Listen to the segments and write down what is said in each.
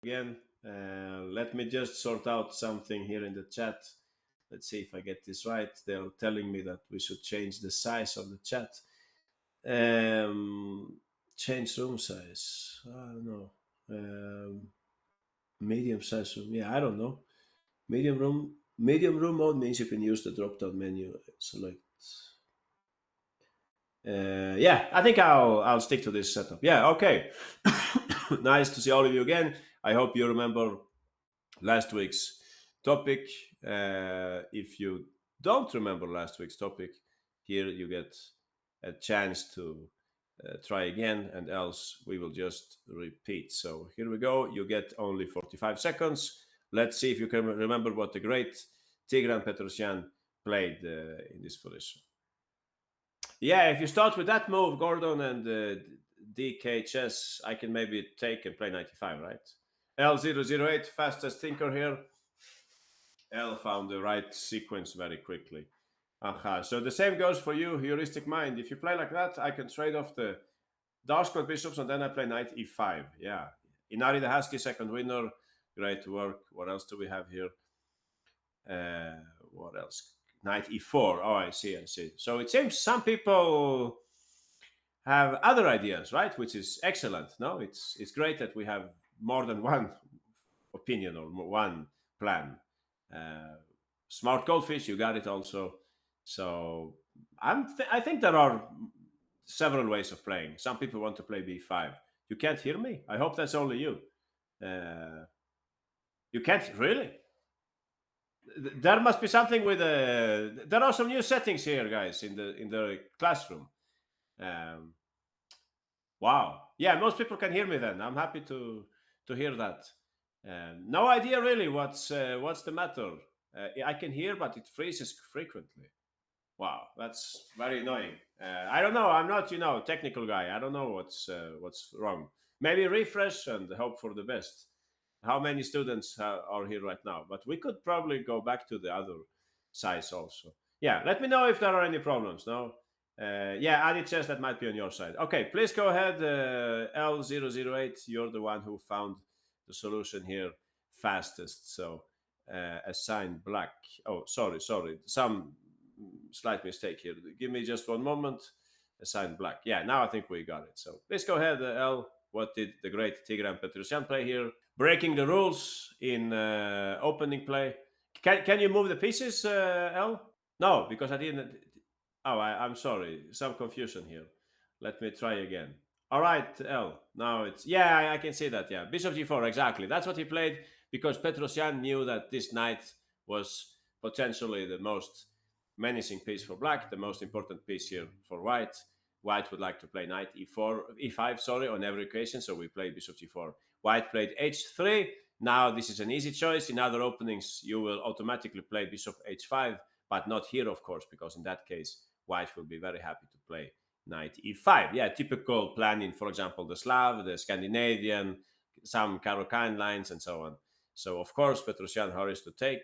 again. Let me just sort out something here in the chat. Let's see if I get this right. They're telling me that we should change the size of the chat. Change room size. I don't know. Medium size room. Yeah, I don't know. Medium room. Medium room mode means you can use the drop down menu. Select. Yeah, I think I'll stick to this setup. Yeah, okay. Nice to see all of you again. I hope you remember last week's topic. If you don't remember last week's topic, here you get a chance to try again, and else we will just repeat. So here we go. You get only 45 seconds. Let's see if you can remember what the great Tigran Petrosyan played in this position. Yeah, if you start with that move, Gordon and DK chess, I can maybe take and play 95, right? L008, fastest thinker here. L found the right sequence very quickly. Aha, so the same goes for you, heuristic mind. If you play like that, I can trade off the dark square bishops and then I play knight e5. Yeah, Inari the Husky, second winner. Great work. What else do we have here? What else? Knight e4. Oh, I see. So it seems some people have other ideas, right? Which is excellent. No, it's great that we have more than one opinion or one plan. Smart goldfish, you got it also. So I think there are several ways of playing. Some people want to play b5. You can't hear me. I hope that's only you. You can't really. There must be something with there are some new settings here, guys, in the classroom. Wow. Yeah, most people can hear me then. I'm happy to hear that. No idea really what's the matter. I can hear, but it freezes frequently. Wow, that's very annoying. I don't know. I'm not, technical guy. I don't know what's wrong. Maybe refresh and hope for the best. How many students are here right now? But we could probably go back to the other sides also. Yeah, let me know if there are any problems. No. Yeah, Adi says that might be on your side. Okay, please go ahead. L008, you're the one who found the solution here fastest. So assign black. Oh, sorry. Some slight mistake here. Give me just one moment. Assign black. Yeah, now I think we got it. So please go ahead, L. What did the great Tigran Petrosyan play here? Breaking the rules in opening play. Can you move the pieces, L? No, because I didn't. Oh, I'm sorry. Some confusion here. Let me try again. All right, L. Now it's... Yeah, I can see that. Yeah, Bishop g4, exactly. That's what he played because Petrosyan knew that this knight was potentially the most menacing piece for black, the most important piece here for white. White would like to play knight e5, sorry, on every occasion, so we played bishop g4. White played h3. Now this is an easy choice. In other openings, you will automatically play bishop h5, but not here, of course, because in that case, white will be very happy to play knight e5. Yeah, typical planning, for example, the Slav, the Scandinavian, some Caro-Kann lines, and so on. So, of course, Petrosyan hurries to take.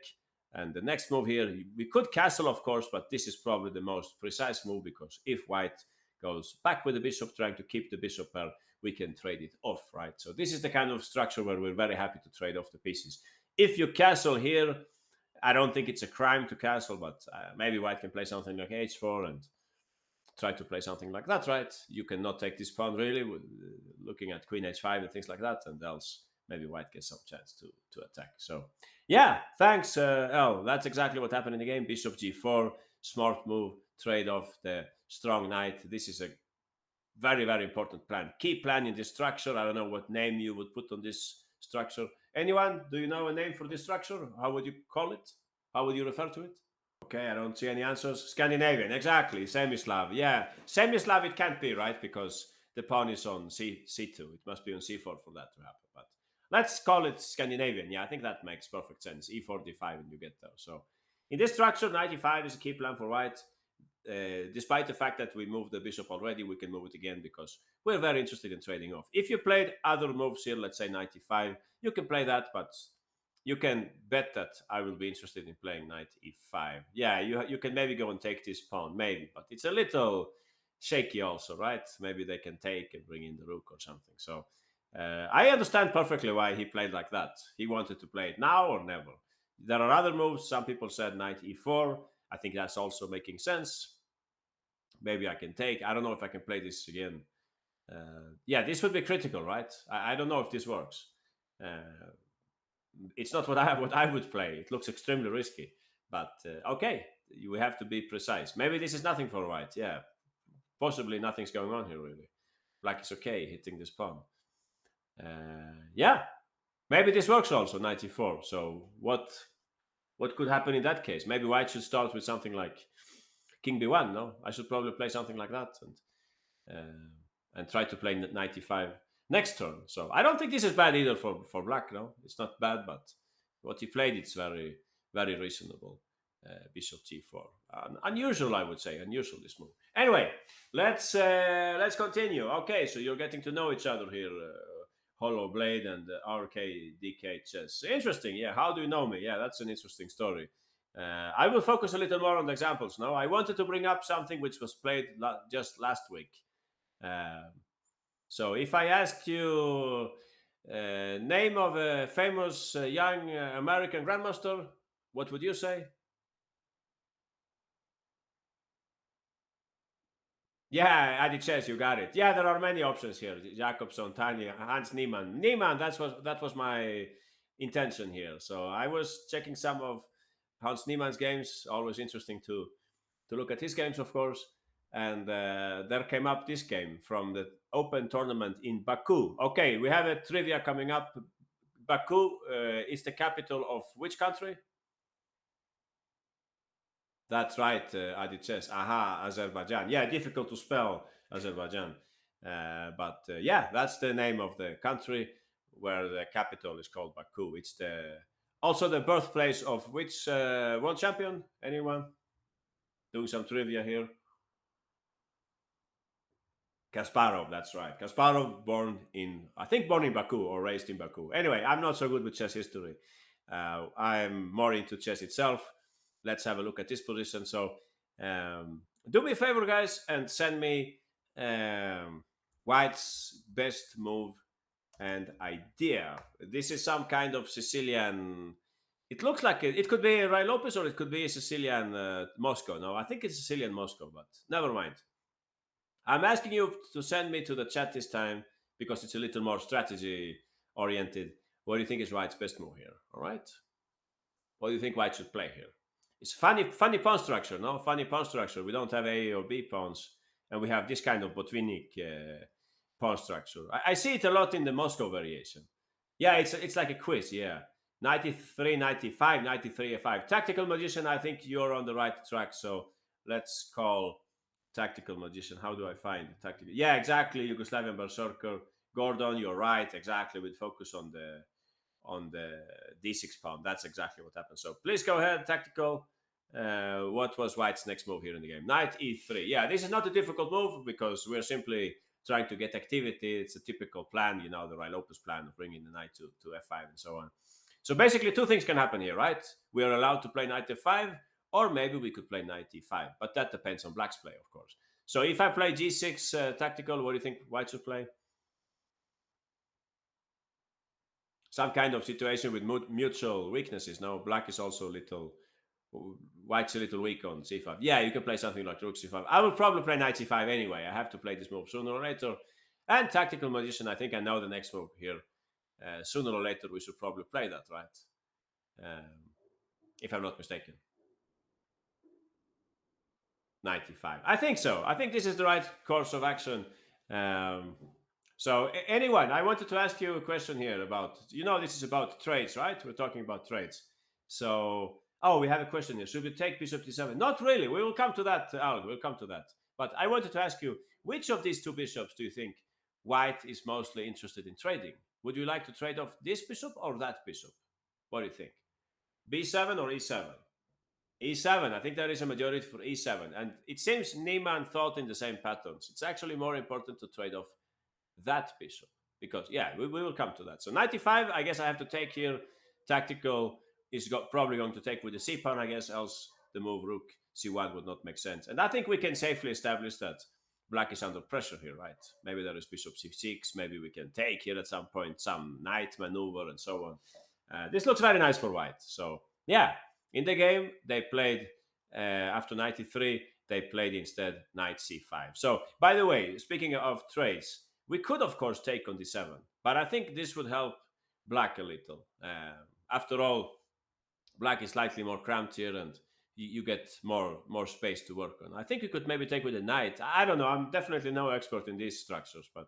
And the next move here, we could castle, of course, but this is probably the most precise move because if white goes back with the bishop, trying to keep the bishop pair, we can trade it off, right? So this is the kind of structure where we're very happy to trade off the pieces. If you castle here, I don't think it's a crime to castle, but maybe white can play something like h4 and try to play something like that, right? You cannot take this pawn really, looking at queen h5 and things like that, and else maybe white gets some chance to attack. So yeah, thanks, L. That's exactly what happened in the game. Bishop g4, smart move, trade off the strong knight. This is a very, very important plan. Key plan in this structure. I don't know what name you would put on this structure. Anyone? Do you know a name for this structure? How would you call it? How would you refer to it? Okay, I don't see any answers. Scandinavian, exactly. Semi-Slav. Yeah, Semi-Slav it can't be, right? Because the pawn is on C2. It must be on C4 for that to happen. But let's call it Scandinavian. Yeah, I think that makes perfect sense. E4, D5, and you get there. So in this structure, knight e5 is a key plan for white. Despite the fact that we moved the bishop already, we can move it again because we're very interested in trading off. If you played other moves here, let's say knight e5, you can play that, but you can bet that I will be interested in playing knight e5. Yeah, you can maybe go and take this pawn, maybe, but it's a little shaky also, right? Maybe they can take and bring in the rook or something. So I understand perfectly why he played like that. He wanted to play it now or never. There are other moves. Some people said knight e4. I think that's also making sense. Maybe I can take. I don't know if I can play this again. Yeah, this would be critical, right? I don't know if this works. Uh, it's not what I would play. It looks extremely risky. But okay, you have to be precise. Maybe this is nothing for white. Yeah, possibly nothing's going on here really. Black is okay hitting this pawn. Yeah, maybe this works also 94. So what could happen in that case? Maybe white should start with something like king b1. No, I should probably play something like that and try to play 95 next turn. So I don't think this is bad either for black. No, it's not bad, but what he played it's very reasonable. Bishop g4, unusual I would say, unusual this move. Anyway, let's continue. Okay, so you're getting to know each other here. Hollow Blade and RK Chess. Interesting, yeah. How do you know me? Yeah, that's an interesting story. I will focus a little more on the examples now. I wanted to bring up something which was played just last week. Um, so if I ask you name of a famous young American grandmaster, what would you say? Yeah, Adi Chess, you got it. Yeah, there are many options here. Jakobson, Tanya, Hans Niemann. Niemann, that was my intention here. So I was checking some of Hans Niemann's games. Always interesting to look at his games, of course. And there came up this game from the Open tournament in Baku. Okay, we have a trivia coming up. Baku is the capital of which country? That's right, Adi says. Aha, Azerbaijan. Yeah, difficult to spell Azerbaijan. But yeah, that's the name of the country where the capital is called Baku. It's also the birthplace of which world champion? Anyone? Doing some trivia here. Kasparov, that's right. Kasparov, I think born in Baku or raised in Baku. Anyway, I'm not so good with chess history. I'm more into chess itself. Let's have a look at this position. So, do me a favor, guys, and send me um, White's best move and idea. This is some kind of Sicilian. It looks like it could be Ray Lopez or it could be a Sicilian Moscow. No, I think it's Sicilian Moscow, but never mind. I'm asking you to send me to the chat this time because it's a little more strategy oriented. What do you think is White's best move here? All right. What do you think White should play here? It's funny pawn structure, no? Funny pawn structure. We don't have A or B pawns, and we have this kind of Botvinnik pawn structure. I see it a lot in the Moscow variation. Yeah, it's like a quiz. Yeah, 93, 95, 93, F5. Tactical Magician. I think you're on the right track. So let's call Tactical Magician. How do I find tactical? Yeah, exactly. Yugoslavian Berserker. Gordon, you're right. Exactly. With focus on the d6 pawn. That's exactly what happened. So please go ahead, tactical. What was White's next move here in the game? Knight e3. Yeah, this is not a difficult move because we're simply trying to get activity. It's a typical plan, the Rai Lopez plan of bringing the knight to f5 and so on. So basically, two things can happen here, right? We are allowed to play knight f5, or maybe we could play knight e5, but that depends on Black's play, of course. So if I play g6 tactical, what do you think White should play? Some kind of situation with mutual weaknesses. No, Black is also a little, White's a little weak on c5. Yeah, you can play something like rook c5. I will probably play knight c5 anyway. I have to play this move sooner or later. And tactical magician, I think I know the next move here. Sooner or later, we should probably play that, right? If I'm not mistaken. 95. I think so. I think this is the right course of action. Um, so, anyone, I wanted to ask you a question here about, this is about trades, right? We're talking about trades. So, we have a question here. Should we take bishop d7? Not really. We will come to that, Al. We'll come to that. But I wanted to ask you, which of these two bishops do you think White is mostly interested in trading? Would you like to trade off this bishop or that bishop? What do you think? B7 or E7? E7, I think there is a majority for E7. And it seems Niemann thought in the same patterns. It's actually more important to trade off that bishop because, yeah, we will come to that. So 95, I guess I have to take here. Tactical is probably going to take with the C pawn, I guess, else the move rook C1 would not make sense. And I think we can safely establish that black is under pressure here, right? Maybe there is bishop c6. Maybe we can take here at some point, some knight maneuver and so on. This looks very nice for white. So yeah, in the game they played after 93. They played instead knight c5. So by the way, speaking of trades, we could of course take on d7, but I think this would help black a little. After all, black is slightly more cramped here, and you get more space to work on. I think you could maybe take with a knight. I don't know. I'm definitely no expert in these structures, but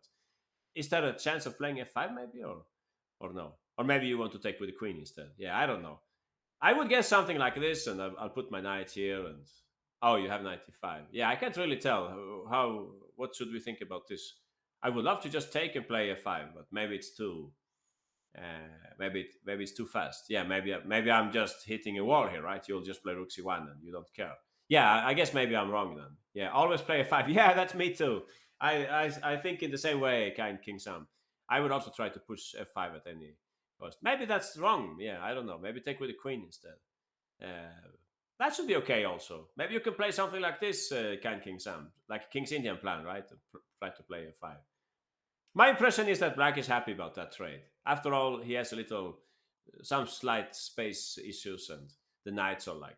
is there a chance of playing f5 maybe, or no? Or maybe you want to take with the queen instead. Yeah, I don't know. I would guess something like this, and I'll put my knight here. And oh, you have knight e5. Yeah, I can't really tell how. What should we think about this? I would love to just take and play f5, but maybe it's too maybe it's too fast. Yeah, maybe I'm just hitting a wall here, right? You'll just play rook c1 and you don't care. Yeah, I guess maybe I'm wrong then. Yeah, always play a5. Yeah, that's me too. I think in the same way, kind King Sam. I would also try to push f5 at any cost. Maybe that's wrong. Yeah, I don't know. Maybe take with the queen instead. Uh, that should be okay also. Maybe you can play something like this, kind King Sam, like King's Indian plan, right? Try to play a5. My impression is that Black is happy about that trade. After all, he has a little, some slight space issues, and the knights are like,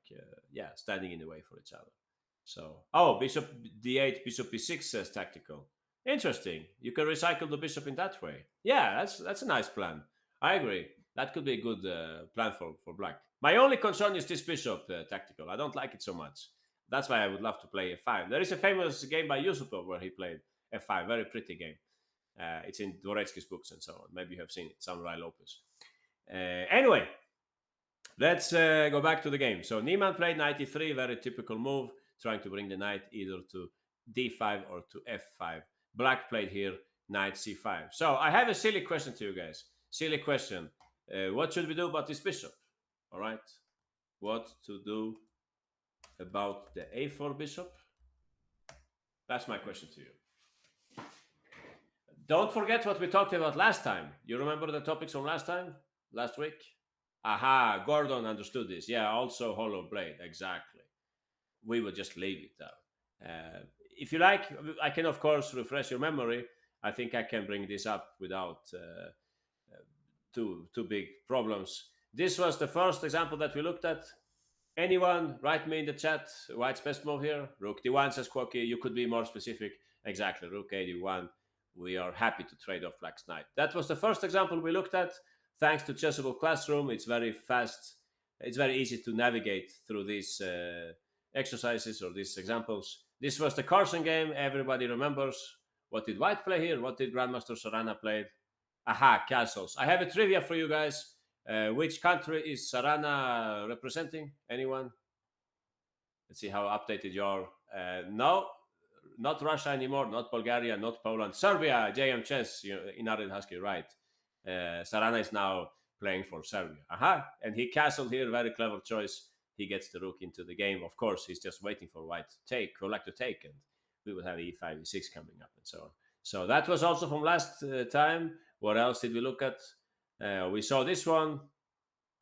yeah, standing in the way for each other. So, oh, bishop d8, bishop b6 says tactical. Interesting. You can recycle the bishop in that way. Yeah, that's a nice plan. I agree. That could be a good plan for black. My only concern is this bishop tactical. I don't like it so much. That's why I would love to play f5. There is a famous game by Yusupov where he played f5. Very pretty game. It's in Dvoretsky's books and so on. Maybe you have seen it, Samurai Lopez. Anyway, let's go back to the game. So Niemann played knight e3, very typical move, trying to bring the knight either to d5 or to f5. Black played here knight c5. So I have a silly question to you guys. Silly question. What should we do about this bishop? All right. What to do about the a4 bishop? That's my question to you. Don't forget what we talked about last time. You remember the topics from last week? Aha, Gordon understood this. Yeah, also hollow blade. Exactly. We would just leave it out. If you like, I can, of course, refresh your memory. I think I can bring this up without too big problems. This was the first example that we looked at. Anyone, write me in the chat. White's best move here. Rook d1 says Quoki. You could be more specific. Exactly, Rook a1. We are happy to trade off Black's knight. That was the first example we looked at. Thanks to Chessable Classroom, it's very fast. It's very easy to navigate through these exercises or these examples. This was the Carson game. Everybody remembers. What did White play here? What did Grandmaster Sarana play? Aha, castles. I have a trivia for you guys. Which country is Sarana representing? Anyone? Let's see how updated you are. No, not Russia anymore, not Bulgaria, not Poland. Serbia, JM Chess, Inarid Husky, right. Sarana is now playing for Serbia. Aha, and he castled here, very clever choice. He gets the rook into the game. Of course, he's just waiting for White to take, or like to take, and we will have e5, e6 coming up and so on. So that was also from last time. What else did we look at? We saw this one.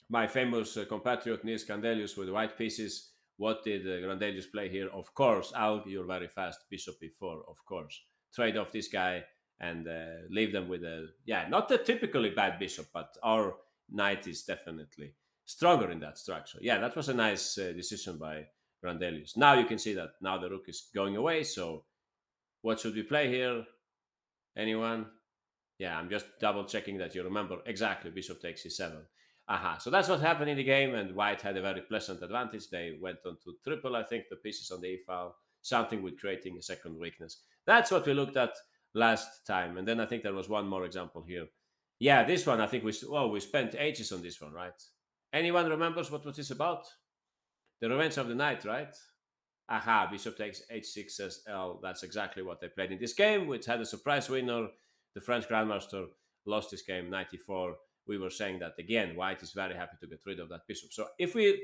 My famous compatriot Nils Grandelius with white pieces. What did Grandelius play here? Of course, Alg, you're very fast. Bishop e4, of course. Trade off this guy and leave them with a, yeah, not a typically bad bishop, but our knight is definitely stronger in that structure. Yeah, that was a nice decision by Grandelius. Now you can see that now the rook is going away. So what should we play here? Anyone? Yeah, I'm just double checking that you remember exactly. Bishop takes e7. Aha, so that's what happened in the game, and White had a very pleasant advantage. They went on to triple, I think, the pieces on the e-file, something with creating a second weakness. That's what we looked at last time. And then I think there was one more example here. Yeah, this one, I think we spent ages on this one, right? Anyone remembers what was this about? The Revenge of the Night, right? Aha, Bishop takes h6 says L. That's exactly what they played in this game, which had a surprise winner. The French Grandmaster lost this game 94. We were saying that again, White is very happy to get rid of that bishop. So if we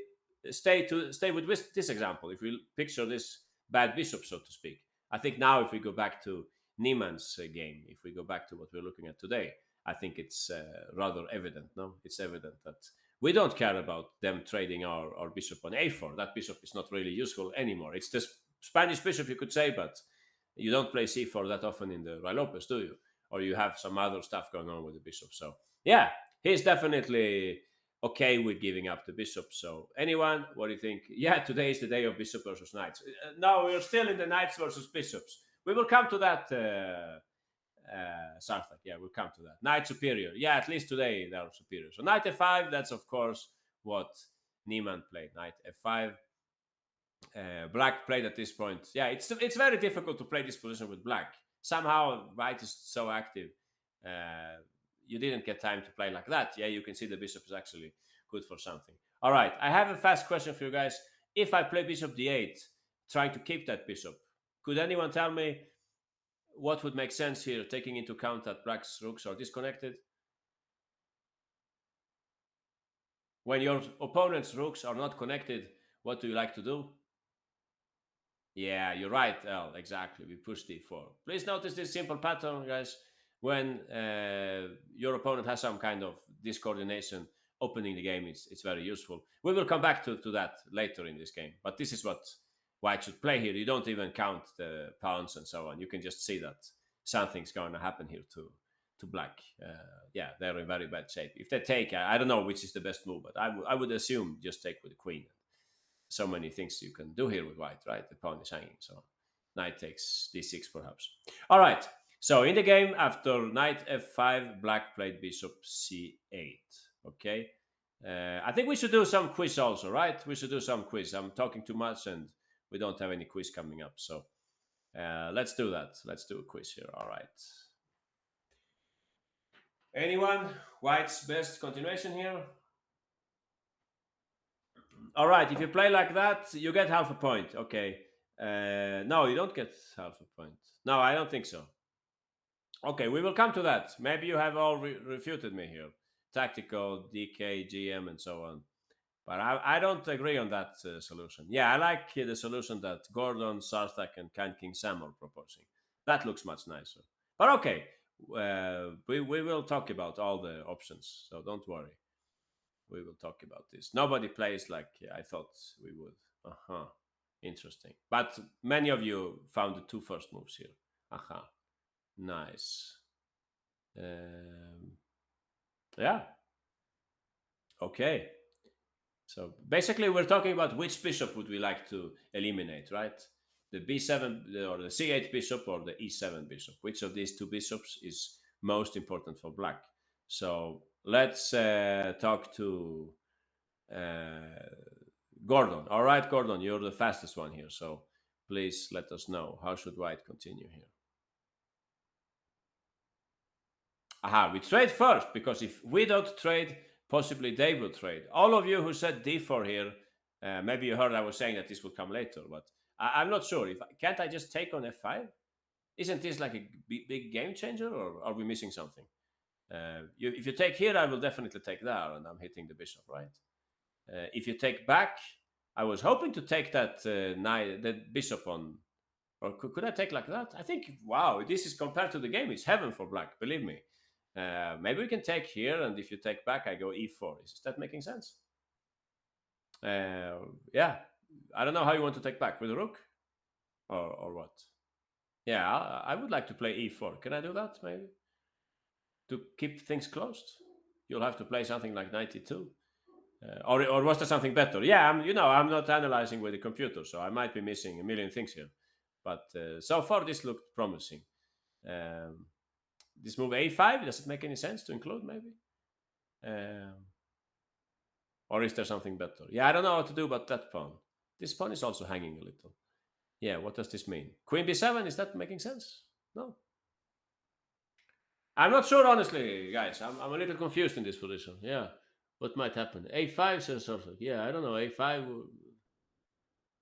stay with this example, if we picture this bad bishop, so to speak, I think now if we go back to Niemann's game, if we go back to what we're looking at today, I think it's rather evident. No, it's evident that we don't care about them trading our bishop on a4. That bishop is not really useful anymore. It's the Spanish bishop, you could say, but You don't play c4 that often in the Ruy Lopez, do you? Or you have some other stuff going on with the bishop. So yeah, he's definitely okay with giving up the bishop. So anyone, what do you think? Yeah, today is the day of bishop versus knights. No, we're still in the knights versus bishops. We will come to that, Sarthak. Yeah, we'll come to that. Knight superior. Yeah, at least today they're superior. So knight f5, that's of course what Niemann played. Knight f5. Black played at this point. Yeah, it's very difficult to play this position with black. Somehow white is so active. Uh, you didn't get time to play like that. Yeah, you can see the bishop is actually good for something. All right, I have a fast question for you guys. If I play bishop d8, trying to keep that bishop, could anyone tell me what would make sense here, taking into account that black's rooks are disconnected? When your opponent's rooks are not connected, what do you like to do? Yeah, you're right, El. Exactly. We push d4. Please notice this simple pattern, guys. When your opponent has some kind of discoordination opening the game, it's very useful. We will come back to that later in this game. But this is what white should play here. You don't even count the pawns and so on. You can just see that something's going to happen here to black. Yeah, they're in very bad shape. If they take, I don't know which is the best move, but I would assume just take with the queen. So many things you can do here with white, right? The pawn is hanging, so knight takes d6 perhaps. All right, so in the game after knight f5, black played bishop c8. Okay, I think we should do some quiz also, right? We should do some quiz. I'm talking too much and we don't have any quiz coming up, so let's do that. Let's do a quiz here. All right. Anyone? White's best continuation here? All right, if you play like that, you get half a point. Okay. No, you don't get half a point. No, I don't think so. Okay, we will come to that. Maybe you have all refuted me here. Tactical, DK, GM, and so on. But I don't agree on that solution. Yeah, I like the solution that Gordon, Sarthak, and Can King Sam are proposing. That looks much nicer. But okay, we will talk about all the options, so don't worry. We will talk about this. Nobody plays like I thought we would. Uh-huh. Interesting. But many of you found the two first moves here. Uh-huh. Nice. Yeah. Okay. So basically we're talking about which bishop would we like to eliminate, right? The b7 or the c8 bishop or the e7 bishop. Which of these two bishops is most important for black? So let's talk to Gordon. All right, Gordon, you're the fastest one here. So please let us know. How should white continue here? Aha, we trade first because if we don't trade, possibly they will trade. All of you who said d4 here, maybe you heard I was saying that this would come later, but I'm not sure. If can't I just take on f5? Isn't this like a big game changer, or are we missing something? If you take here, I will definitely take there, and I'm hitting the bishop, right? If you take back, I was hoping to take that knight, the bishop on, or could I take like that? I think, wow, this is compared to the game, it's heaven for black, believe me. Maybe we can take here, and if you take back, I go e4. Is that making sense? Yeah, I don't know how you want to take back with a rook, or what. Yeah, I would like to play e4. Can I do that maybe to keep things closed? You'll have to play something like 92. Or was there something better? Yeah, I'm not analyzing with the computer, so I might be missing a million things here. But so far, this looked promising. This move a5, does it make any sense to include maybe? Or is there something better? Yeah, I don't know what to do about that pawn. This pawn is also hanging a little. Yeah, what does this mean? Queen b7, is that making sense? No. I'm not sure, honestly, guys. I'm a little confused in this position. Yeah, what might happen? a5 says something. Yeah, I don't know. a5,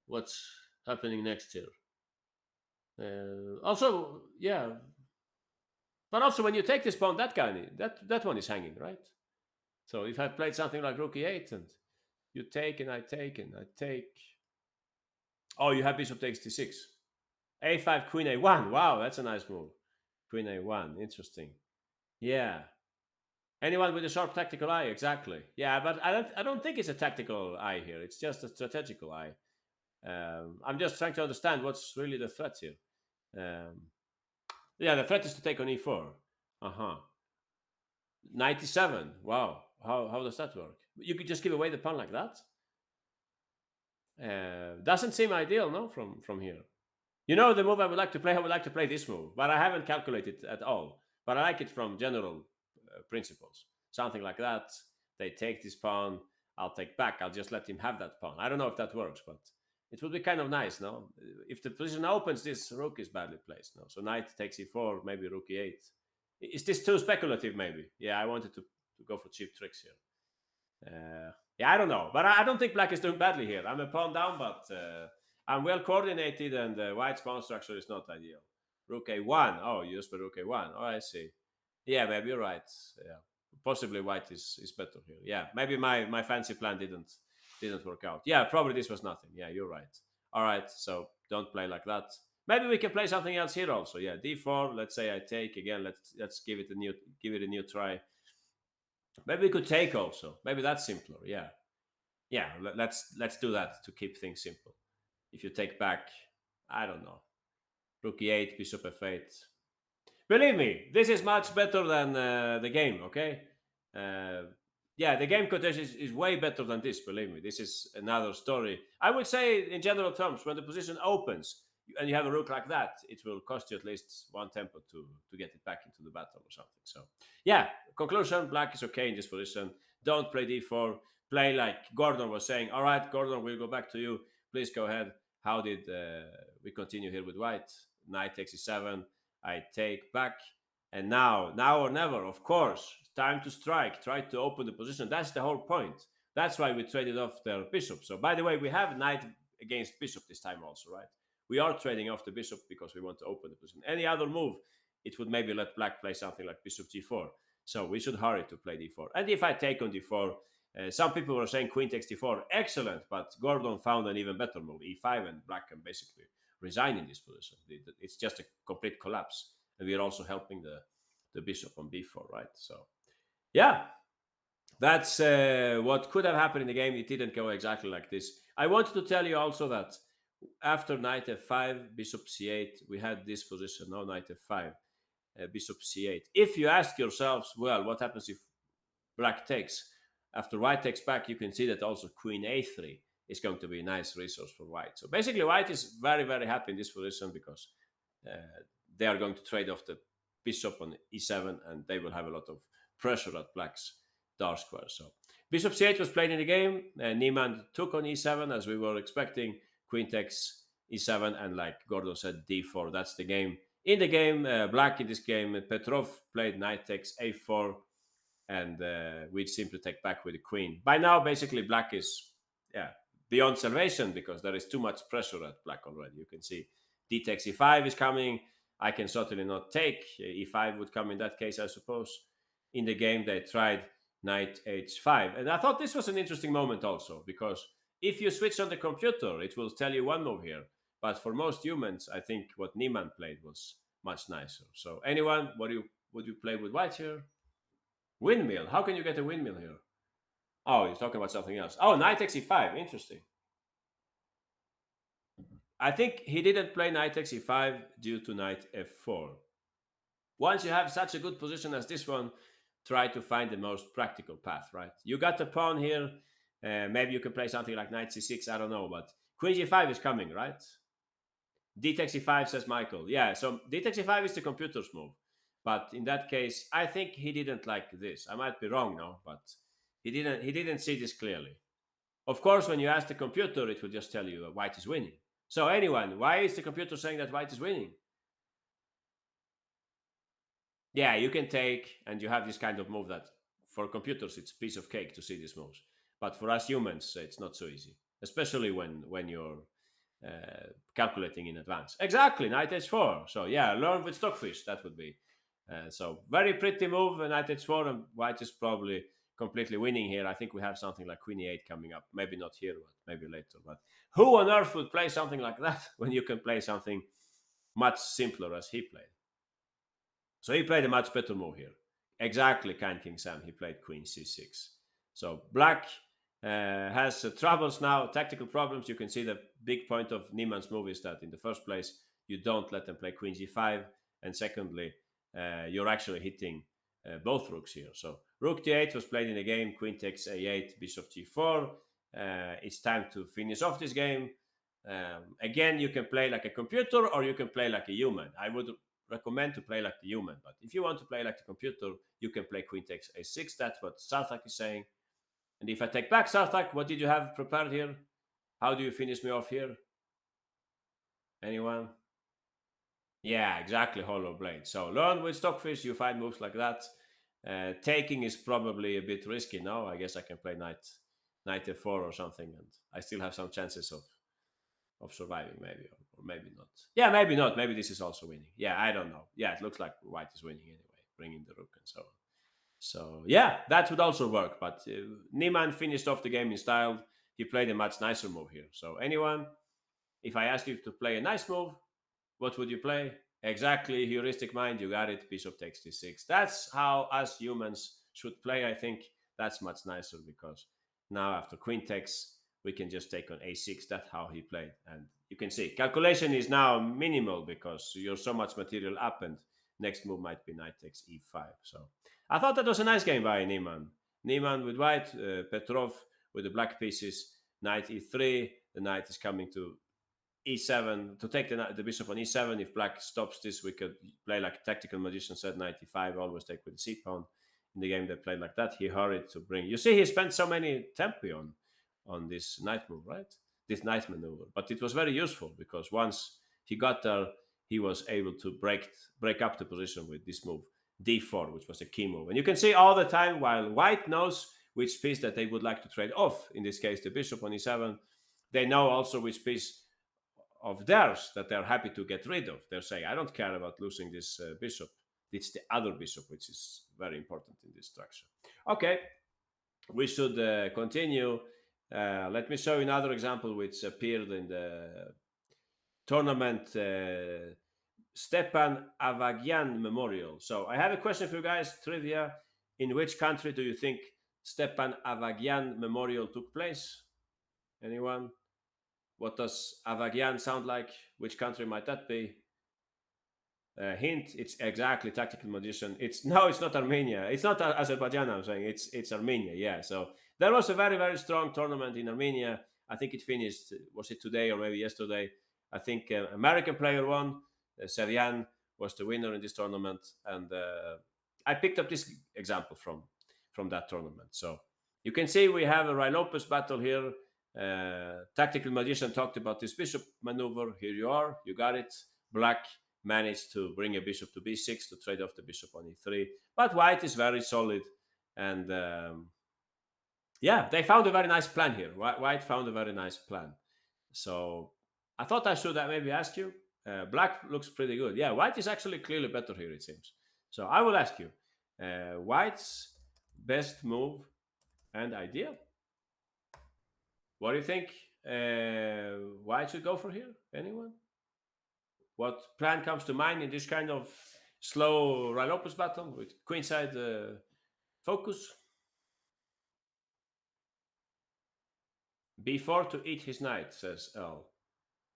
what's happening next here? Also, yeah, but also when you take this pawn, that guy, that one is hanging, right? So if I played something like rook e8 and you take and I take and I take, oh, you have bishop takes d6, a5, queen a1. Wow, that's a nice move. Queen a1, interesting. Yeah. Anyone with a sharp tactical eye, exactly. Yeah, but I don't think it's a tactical eye here. It's just a strategical eye. I'm just trying to understand what's really the threat here. Um, yeah, the threat is to take on e4. Uh-huh. 97. Wow. How does that work? You could just give away the pawn like that? Doesn't seem ideal, no, from here. You know the move I would like to play? I would like to play this move, but I haven't calculated at all. But I like it from general principles. Something like that. They take this pawn. I'll take back. I'll just let him have that pawn. I don't know if that works, but it would be kind of nice, no? If the position opens, this rook is badly placed, no? So knight takes e4, maybe rook e8. Is this too speculative, maybe? Yeah, I wanted to go for cheap tricks here. Yeah, I don't know, but I don't think black is doing badly here. I'm a pawn down, but I'm well coordinated, and white's pawn structure is not ideal. Rook a1. Oh, you just play rook a1. Oh, I see. Yeah, maybe you're right. Yeah, possibly white is better here. Yeah, maybe my fancy plan didn't work out. Yeah, probably this was nothing. Yeah, you're right. All right, so don't play like that. Maybe we can play something else here also. Yeah, d4. Let's say I take again. Let's give it a new try. Maybe we could take also. Maybe that's simpler. Yeah, yeah. Let's do that to keep things simple. If you take back, I don't know, rook e8, bishop f8. Believe me, this is much better than the game. Okay. Uh, yeah, the game quotation is way better than this. Believe me, this is another story. I would say, in general terms, when the position opens and you have a rook like that, it will cost you at least one tempo to get it back into the battle or something. So, yeah, conclusion: black is okay in this position. Don't play d4. Play like Gordon was saying. All right, Gordon, we'll go back to you. Please go ahead. How did we continue here with white? Knight takes e7. I take back. And now or never, of course. Time to strike. Try to open the position. That's the whole point. That's why we traded off their bishop. So, by the way, we have knight against bishop this time also, right? We are trading off the bishop because we want to open the position. Any other move, it would maybe let black play something like bishop g4. So we should hurry to play d4. And if I take on d4, some people were saying queen takes d4. Excellent, but Gordon found an even better move, e5, and black can basically resign in this position. It's just a complete collapse. And we are also helping the bishop on b4, right? So, yeah, that's what could have happened in the game. It didn't go exactly like this. I wanted to tell you also that after knight f5, bishop c8, we had this position, now knight f5, bishop c8. If you ask yourselves, well, what happens if black takes? After white takes back, you can see that also queen a3 is going to be a nice resource for white. So basically, white is very, very happy in this position because uh, they are going to trade off the bishop on e7, and they will have a lot of pressure at black's dark square. So bishop c8 was played in the game. Niemann took on e7 as we were expecting. Queen takes e7, and like Gordon said, d4. That's the game. In the game, black in this game, Petrov played knight takes a4, and we'd simply take back with the queen. By now, basically, black is beyond salvation because there is too much pressure at black already. You can see d takes e5 is coming. I can certainly not take. E5 would come in that case, I suppose. In the game, they tried knight h5. And I thought this was an interesting moment also, because if you switch on the computer, it will tell you one move here. But for most humans, I think what Niemann played was much nicer. So anyone, would you play with white here? Windmill. How can you get a windmill here? Oh, you're talking about something else. Oh, knight takes e5. Interesting. I think he didn't play knight takes e5 due to knight f4. Once you have such a good position as this one, try to find the most practical path, right? You got the pawn here. Maybe you can play something like knight c6. I don't know, but queen g5 is coming, right? D takes e5, says Michael. Yeah, so D takes e5 is the computer's move. But in that case, I think he didn't like this. I might be wrong now, but he didn't see this clearly. Of course, when you ask the computer, it will just tell you white is winning. So anyone, why is the computer saying that white is winning? Yeah, you can take, and you have this kind of move that for computers it's a piece of cake to see these moves. But for us humans, it's not so easy, especially when you're calculating in advance. Exactly, knight h4. So yeah, learn with stockfish. That would be so very pretty move. Knight h4, and white is probably completely winning here. I think we have something like queen e8 coming up. Maybe not here, but maybe later. But who on earth would play something like that when you can play something much simpler as he played? So he played a much better move here. Exactly, Kind King Sam. He played queen c6. So black has troubles now, tactical problems. You can see the big point of Niemann's move is that in the first place, you don't let them play queen g5, and secondly, you're actually hitting both rooks here. So rook d8 was played in the game, queen takes a8, bishop g4. It's time to finish off this game. Again, you can play like a computer or you can play like a human. I would recommend to play like the human, but if you want to play like the computer, you can play queen takes a6. That's what Sarthak is saying. And if I take back Sarthak, what did you have prepared here? How do you finish me off here? Anyone? Yeah, exactly, hollow blade. So learn with Stockfish, you find moves like that. Taking is probably a bit risky now. I guess I can play knight f4 or something, and I still have some chances of surviving, maybe, or maybe not. Yeah, maybe not. Maybe this is also winning. Yeah, I don't know. Yeah, it looks like white is winning anyway, bringing the rook and so on. So yeah, that would also work. But Niemann finished off the game in style. He played a much nicer move here. So anyone, if I ask you to play a nice move, what would you play? Exactly, heuristic mind, you got it. Bishop takes d6. That's how us humans should play. I think that's much nicer because now after queen takes, we can just take on a6. That's how he played. And you can see calculation is now minimal because you're so much material up, and next move might be knight takes e5. So I thought that was a nice game by Niemann. Niemann with white, Petrov with the black pieces, knight e3. The knight is coming to e7 to take the bishop on e7. If black stops this, we could play like tactical magician said, knight e5, always take with the c pawn. In the game they played like that, he hurried to bring, you see, he spent so many tempi on this knight move, right? This knight maneuver, but it was very useful because once he got there, he was able to break up the position with this move d4, which was a key move. And you can see all the time while white knows which piece that they would like to trade off, in this case the bishop on e7, they know also which piece of theirs that they're happy to get rid of. They're saying, I don't care about losing this bishop. It's the other bishop, which is very important in this structure. Okay, we should continue. Let me show you another example which appeared in the tournament, Stepan Avagyan Memorial. So I have a question for you guys, trivia. In which country do you think Stepan Avagyan Memorial took place? Anyone? What does Avagyan sound like? Which country might that be? Hint: it's exactly tactical magician. It's no, it's not Armenia. It's not Azerbaijan. I'm saying it's Armenia. Yeah. So there was a very strong tournament in Armenia. I think it finished. Was it today or maybe yesterday? I think American player won. Serian was the winner in this tournament, and I picked up this example from that tournament. So you can see we have a Rai Lopez battle here. Tactical magician talked about this bishop maneuver. Here you are. You got it. Black managed to bring a bishop to b6 to trade off the bishop on e3. But white is very solid. And yeah, they found a very nice plan here. White found a very nice plan. So I thought I should maybe ask you. Black looks pretty good. Yeah, white is actually clearly better here, it seems. So I will ask you, white's best move and idea. What do you think white should go for here? Anyone? What plan comes to mind in this kind of slow Rai Lopez battle with queenside focus? B4 to eat his knight, says L.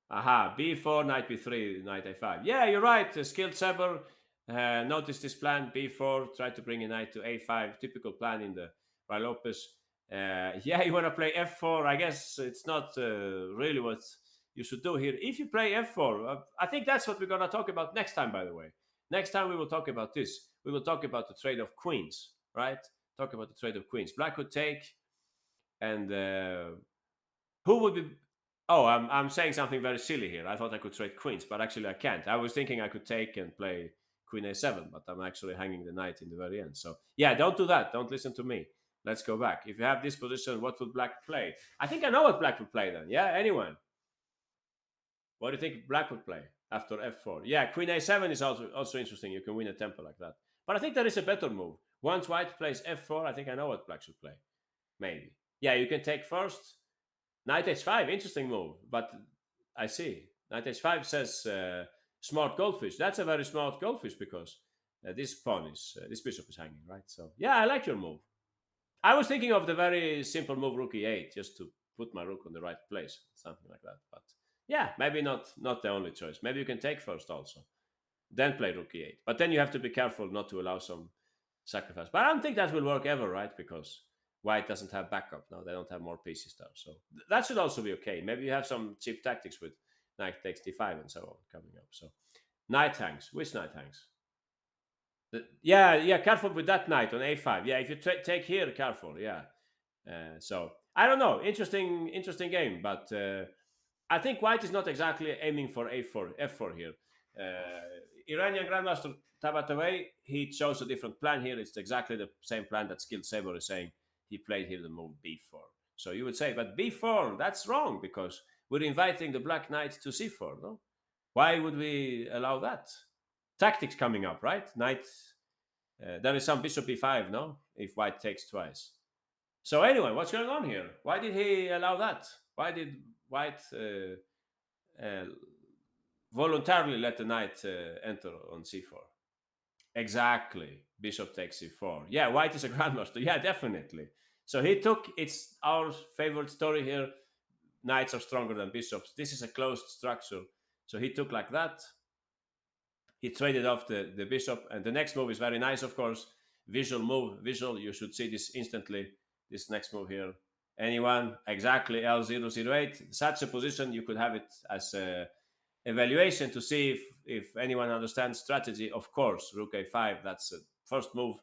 Aha, B4, knight B3, knight A5. Yeah, you're right. Skilled Saber noticed this plan. B4, try to bring a knight to A5. Typical plan in the Rai Lopez. Yeah, you want to play F4. I guess it's not really what you should do here. If you play F4, I think that's what we're going to talk about next time, by the way. Next time we will talk about this. We will talk about the trade of queens, right? Talk about the trade of queens. Black would take, and who would be... Oh, I'm saying something very silly here. I thought I could trade queens, but actually I can't. I was thinking I could take and play queen a7, but I'm actually hanging the knight in the very end. So yeah, don't do that. Don't listen to me. Let's go back. If you have this position, what would black play? I think I know what black would play then. Yeah, anyone? What do you think black would play after f4? Yeah, queen a7 is also interesting. You can win a tempo like that. But I think there is a better move. Once white plays f4, I think I know what black should play. Maybe. Yeah, you can take first. Knight h5, interesting move. But I see. Knight h5 says smart goldfish. That's a very smart goldfish because this pawn is, this bishop is hanging, right? So yeah, I like your move. I was thinking of the very simple move rook e8, just to put my rook on the right place, something like that. But Yeah, maybe not the only choice. Maybe you can take first also, then play rook e8. But then you have to be careful not to allow some sacrifice. But I don't think that will work ever, right? Because white doesn't have backup now. They don't have more pieces there. So that should also be okay. Maybe you have some cheap tactics with knight takes d5 and so on coming up. So knight hangs. Which knight hangs? Yeah, yeah, careful with that knight on a5. Yeah, if you take here, careful. Yeah. So I don't know. Interesting game. But I think white is not exactly aiming for a4, f4 here. Iranian Grandmaster Tabataway, he chose a different plan here. It's exactly the same plan that Skilled Saber is saying. He played here the move b4. So you would say, but b4, that's wrong because we're inviting the black knight to c4, no? Why would we allow that? Tactics coming up, right? Knight, there is some bishop b5, no? If white takes twice. So anyway, what's going on here? Why did he allow that? Why did white uh, voluntarily let the knight enter on c4? Exactly. Bishop takes c4. Yeah, white is a grandmaster. Yeah, definitely. So he took, it's our favorite story here. Knights are stronger than bishops. This is a closed structure. So he took like that. He traded off the bishop. And the next move is very nice, of course. Visual move. Visual. You should see this instantly. This next move here. Anyone? Exactly. L008. Such a position, you could have it as a evaluation to see if anyone understands strategy. Of course, rook a5. That's the first move.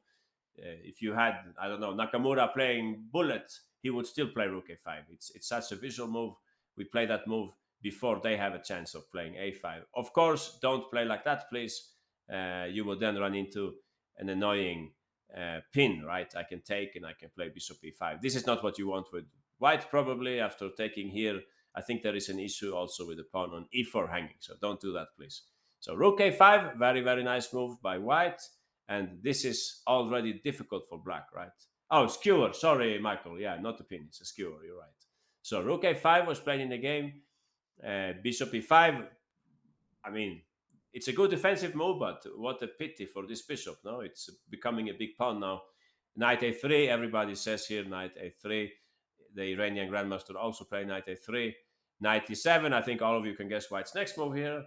If you had, I don't know, Nakamura playing bullet, he would still play rook a5. It's such a visual move. We play that move before they have a chance of playing a5. Of course, don't play like that, please. You will then run into an annoying pin, right? I can take and I can play bishop e5. This is not what you want with white, probably. After taking here, I think there is an issue also with the pawn on e4 hanging. So don't do that, please. So rook a5, very, very nice move by white. And this is already difficult for black, right? Oh, skewer. Sorry, Michael. Yeah, not the pin. It's a skewer. You're right. So rook a5 was played in the game. Bishop e5. I mean, it's a good defensive move, but what a pity for this bishop. No, it's becoming a big pawn now. Knight a3. Everybody says here knight a3. The Iranian grandmaster also played knight a3. Knight e7. I think all of you can guess white's next move here.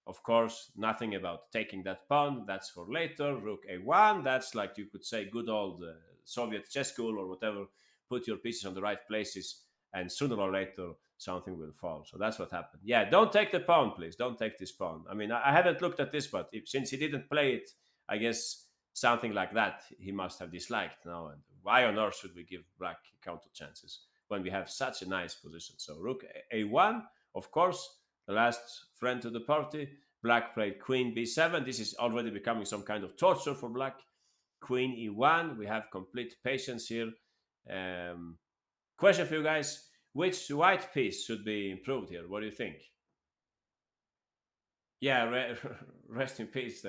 Of course, nothing about taking that pawn. That's for later. Rook a1. That's like you could say good old Soviet chess school or whatever. Put your pieces on the right places, and sooner or later something will fall. So that's what happened. Yeah, don't take the pawn, please. Don't take this pawn. I mean, I haven't looked at this, but since he didn't play it, I guess something like that he must have disliked now. And why on earth should we give black counter chances when we have such a nice position? So rook a1, of course, the last friend to the party. Black played queen b7. This is already becoming some kind of torture for black. Queen e1. We have complete patience here. Um, Question for you guys: which white piece should be improved here? What do you think? Yeah, rest in peace,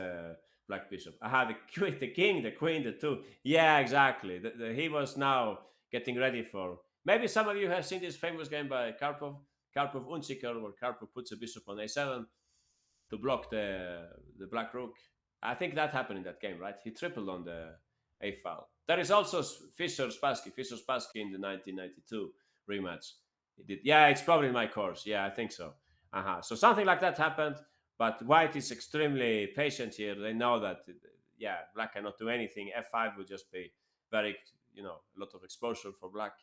Black Bishop. Aha, the king, the queen, the two. Yeah, exactly. He was now getting ready for. Maybe some of you have seen this famous game by Karpov Unsiker, where Karpov puts a bishop on a7 to block the black rook. I think that happened in that game, right? He tripled on the a file. There is also Fischer Spassky in the 1992 rematch. He did. Yeah, it's probably in my course. Yeah, I think so. So something like that happened, but white is extremely patient here. They know that, yeah, black cannot do anything. F5 would just be very, a lot of exposure for black.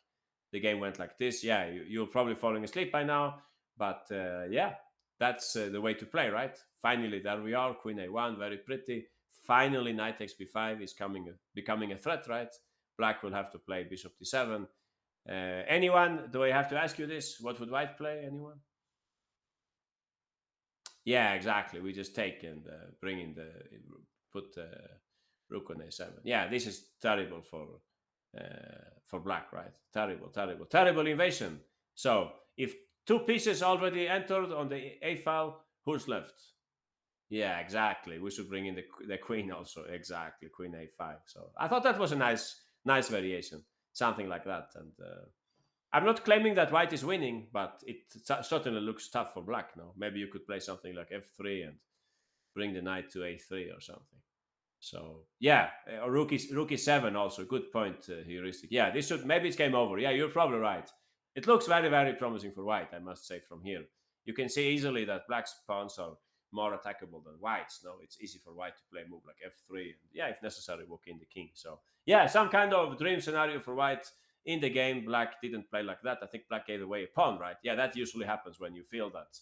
The game went like this. Yeah, you're probably falling asleep by now, but yeah, that's the way to play, right? Finally, there we are. Queen a1, very pretty. Finally, knight takes b5 is becoming a threat, right? Black will have to play bishop d7. Anyone? Do I have to ask you this? What would white play? Anyone? Yeah, exactly. We just take and bring in the put rook on a7. Yeah, this is terrible for black, right? Terrible, terrible, terrible invasion. So if two pieces already entered on the a file, who's left? Yeah, exactly. We should bring in the queen also. Exactly, queen a5. So I thought that was a nice variation, something like that. And I'm not claiming that white is winning, but it certainly looks tough for black now. Maybe you could play something like f3 and bring the knight to a3 or something. So yeah, rookie 7 also good point, heuristic. Yeah, this should maybe it's game over. Yeah, you're probably right. It looks very promising for white, I must say from here. You can see easily that black's pawns are more attackable than white's. No, it's easy for white to play a move like f3, and yeah, if necessary, walk in the king. So yeah, some kind of dream scenario for white in the game. Black didn't play like that. I think black gave away a pawn, right? Yeah, that usually happens when you feel that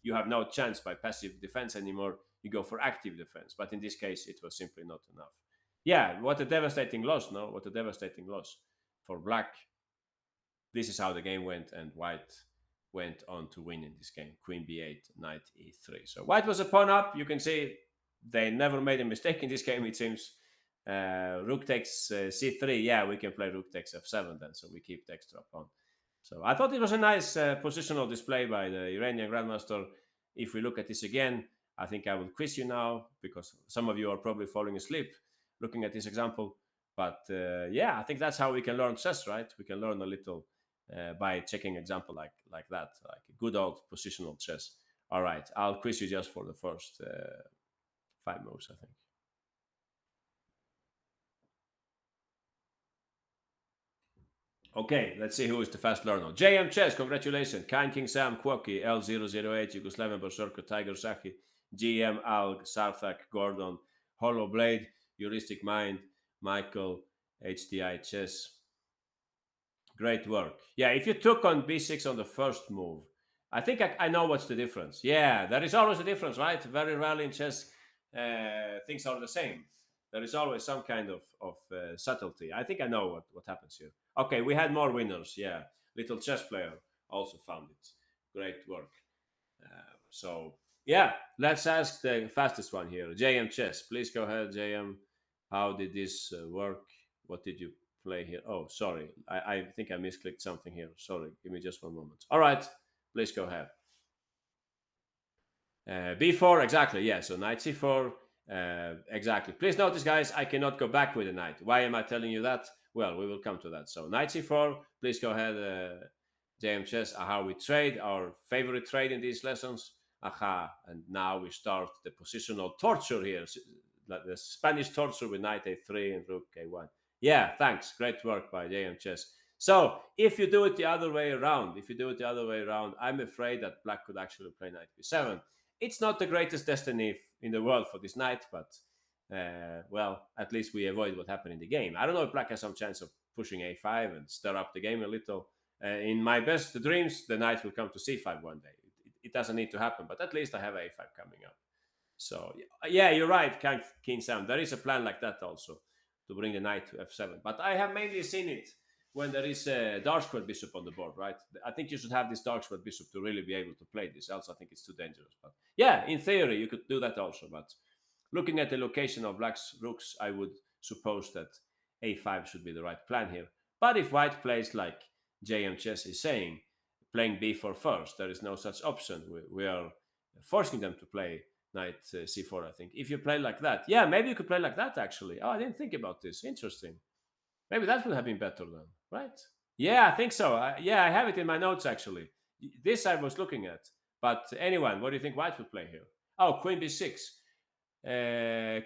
you have no chance by passive defense anymore. You go for active defense, but in this case, it was simply not enough. Yeah, what a devastating loss! No, what a devastating loss for black. This is how the game went, and white went on to win in this game. Queen b8, knight e3. So white was a pawn up. You can see they never made a mistake in this game, it seems. Rook takes c3. Yeah, we can play rook takes f7 then, so we keep the extra pawn. So I thought it was a nice positional display by the Iranian grandmaster. If we look at this again, I think I will quiz you now because some of you are probably falling asleep looking at this example. But yeah, I think that's how we can learn chess, right? We can learn a little by checking example like that, like good old positional chess. All right, I'll quiz you just for the first 5 moves, I think. Okay, let's see who is the fast learner. JM Chess, congratulations. Kind King Sam, Quoki, L008, Yugoslavian Berserker, Tiger Saki, GM Alg, Sarthak, Gordon, Hollow Blade, Heuristic Mind, Michael, HDI Chess. Great work. Yeah, if you took on b6 on the first move, I think I know what's the difference. Yeah, there is always a difference, right? Very rarely in chess things are the same. There is always some kind of subtlety. I think I know what happens here. Okay, we had more winners. Yeah, Little Chess Player also found it. Great work. So, yeah, let's ask the fastest one here. JM Chess. Please go ahead, JM. How did this work? What did you play here? Oh, sorry. I think I misclicked something here. Sorry. Give me just one moment. All right. Please go ahead. B4, exactly. Yeah, so knight c4. Exactly. Please notice, guys, I cannot go back with the knight. Why am I telling you that? Well, we will come to that. So knight c4. Please go ahead, JM Chess. Aha, we trade our favorite trade in these lessons. Aha, and now we start the positional torture here. The Spanish torture with knight a3 and rook a1. Yeah, thanks. Great work by JM Chess. So if you do it the other way around, I'm afraid that black could actually play knight b7. It's not the greatest destiny in the world for this knight, but well, at least we avoid what happened in the game. I don't know if black has some chance of pushing a5 and stir up the game a little. In my best dreams, the knight will come to c5 one day. It doesn't need to happen, but at least I have a5 coming up. So yeah, you're right, King Sam. There is a plan like that also to bring the knight to f7. But I have mainly seen it when there is a dark square bishop on the board, right? I think you should have this dark square bishop to really be able to play this. Else, I think it's too dangerous. But yeah, in theory, you could do that also. But looking at the location of black's rooks, I would suppose that a5 should be the right plan here. But if white plays like JM Chess is saying, playing b4 first, there is no such option. We are forcing them to play knight c4, I think. If you play like that, yeah, maybe you could play like that actually. Oh, I didn't think about this. Interesting. Maybe that would have been better then, right? Yeah, I think so. Yeah, I have it in my notes actually. This I was looking at. But anyone, what do you think white would play here? Oh, queen b6.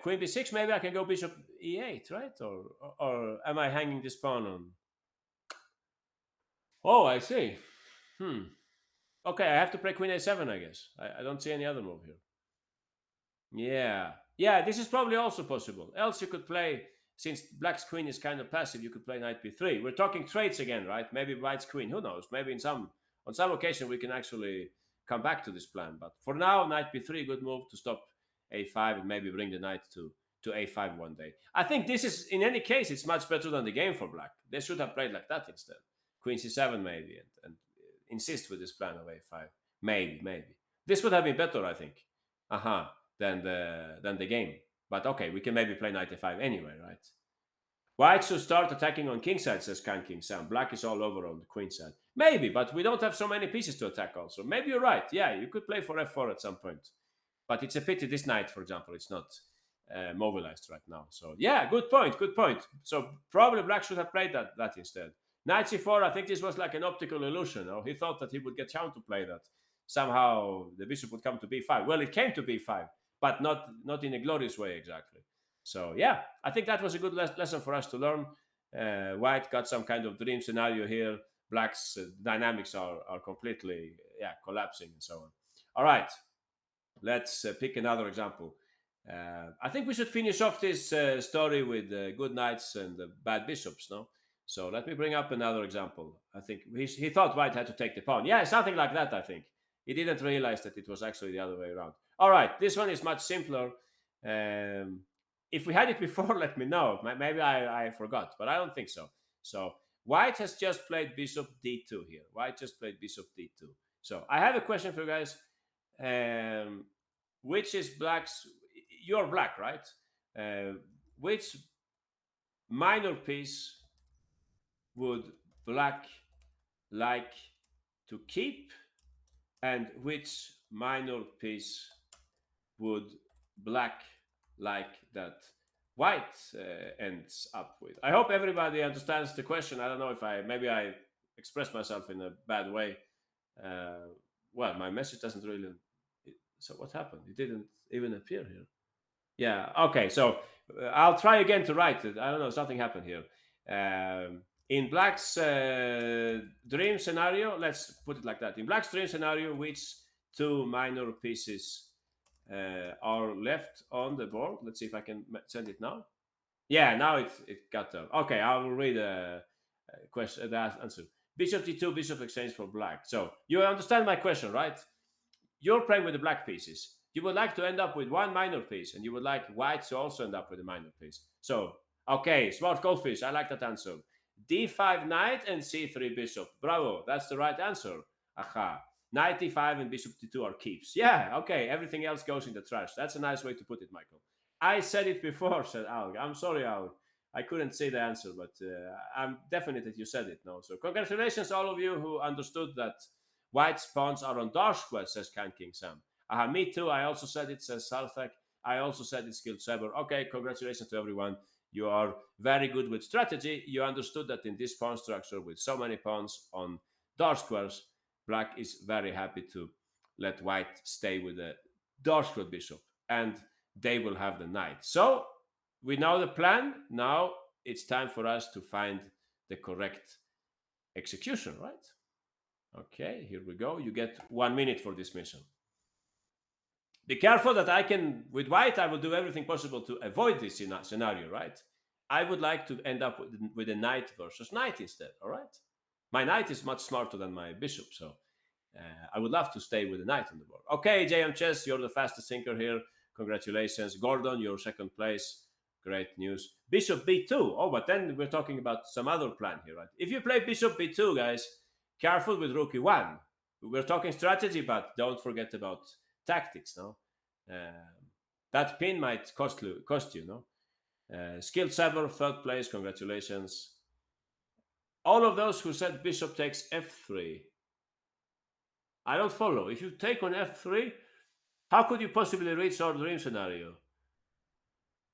Queen b6, maybe I can go bishop e8, right? Or am I hanging this pawn on? Oh, I see. Hmm. Okay, I have to play queen a7, I guess. I don't see any other move here. Yeah. Yeah, this is probably also possible. Else you could play, since black's queen is kind of passive, you could play knight b3. We're talking trades again, right? Maybe white's queen, who knows? Maybe on some occasion we can actually come back to this plan. But for now, knight b3, good move to stop a5 and maybe bring the knight to a5 one day. I think this is, in any case, it's much better than the game for black. They should have played like that instead. Queen c7 maybe, and insist with this plan of a5. Maybe. This would have been better, I think. Aha. Than the game. But okay, we can maybe play knight a5 anyway, right? White should start attacking on king side, says King Sam. Black is all over on the queen side. Maybe, but we don't have so many pieces to attack also. Maybe you're right. Yeah, you could play for f4 at some point. But it's a pity this knight, for example, it's not mobilized right now. So yeah, good point. So probably black should have played that instead. Knight c4, I think this was like an optical illusion. He thought that he would get Chown to play that. Somehow the bishop would come to b5. Well, it came to b5, but not in a glorious way exactly. So yeah, I think that was a good lesson for us to learn. White got some kind of dream scenario here. Black's dynamics are completely collapsing and so on. All right, let's pick another example. I think we should finish off this story with good knights and bad bishops, no? So let me bring up another example. I think he thought white had to take the pawn. Yeah, something like that, I think. He didn't realize that it was actually the other way around. All right, this one is much simpler. Um, if we had it before, let me know. Maybe I forgot, but I don't think so. So white has just played bishop d2 here. White just played bishop d2. So I have a question for you guys. Um, which is black's? You're black, right? Uh, which minor piece would black like to keep, and which minor piece would black like that white ends up with? I hope everybody understands the question. I don't know if I expressed myself in a bad way. Uh, well, my message doesn't really. So what happened? It didn't even appear here. Yeah. Okay. So I'll try again to write it. I don't know. Something happened here. In Black's dream scenario, let's put it like that. In Black's dream scenario, which two minor pieces are left on the board? Let's see if I can send it now. Yeah. Now it got there. Okay. I will read a question. The answer. Bishop d2, bishop exchange for black. So you understand my question, right? You're playing with the black pieces. You would like to end up with one minor piece, and you would like white to also end up with a minor piece. So, okay, smart goldfish. I like that answer. D5 knight and C3 bishop. Bravo, that's the right answer. Aha. Knight D5 and bishop D2 are keeps. Yeah, okay, everything else goes in the trash. That's a nice way to put it, Michael. I said it before, said Al. I'm sorry, Al. I couldn't say the answer, but I'm definite that you said it. No, so congratulations, all of you who understood that white pawns are on dark squares, says Can King Sam. Me too. I also said it, says Salthak. I also said it, Skilled Saber. Okay, congratulations to everyone. You are very good with strategy. You understood that in this pawn structure with so many pawns on dark squares, black is very happy to let white stay with the dark square bishop, and they will have the knight. So we know the plan. Now it's time for us to find the correct execution, right? Okay, here we go. You get 1 minute for this mission. Be careful that with white, I will do everything possible to avoid this scenario, right? I would like to end up with a knight versus knight instead, all right? My knight is much smarter than my bishop, so I would love to stay with a knight on the board. Okay, JM Chess, you're the fastest thinker here. Congratulations. Gordon, you're second place. Great news. Bishop b2. Oh, but then we're talking about some other plan here, right? If you play bishop b2, guys, careful with rook e1. We're talking strategy, but don't forget about tactics, no? That pin might cost you, no? Skilled Saber, third place, congratulations. All of those who said bishop takes f3, I don't follow. If you take on f3, how could you possibly reach our dream scenario?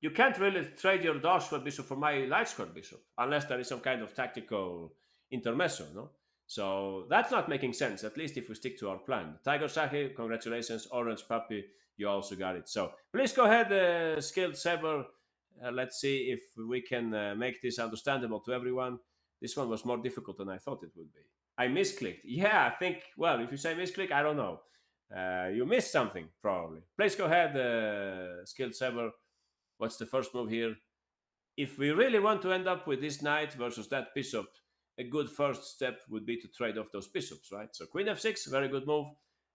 You can't really trade your dark square bishop for my light square bishop unless there is some kind of tactical intermezzo, no? So that's not making sense, at least if we stick to our plan. Tiger Sahi, congratulations. Orange Puppy, you also got it. So please go ahead, Skilled Saber. Let's see if we can make this understandable to everyone. This one was more difficult than I thought it would be. I misclicked. Yeah, I think, well, if you say misclick, I don't know. You missed something, probably. Please go ahead, Skilled Saber. What's the first move here? If we really want to end up with this knight versus that bishop, a good first step would be to trade off those bishops, right? So queen f6, very good move.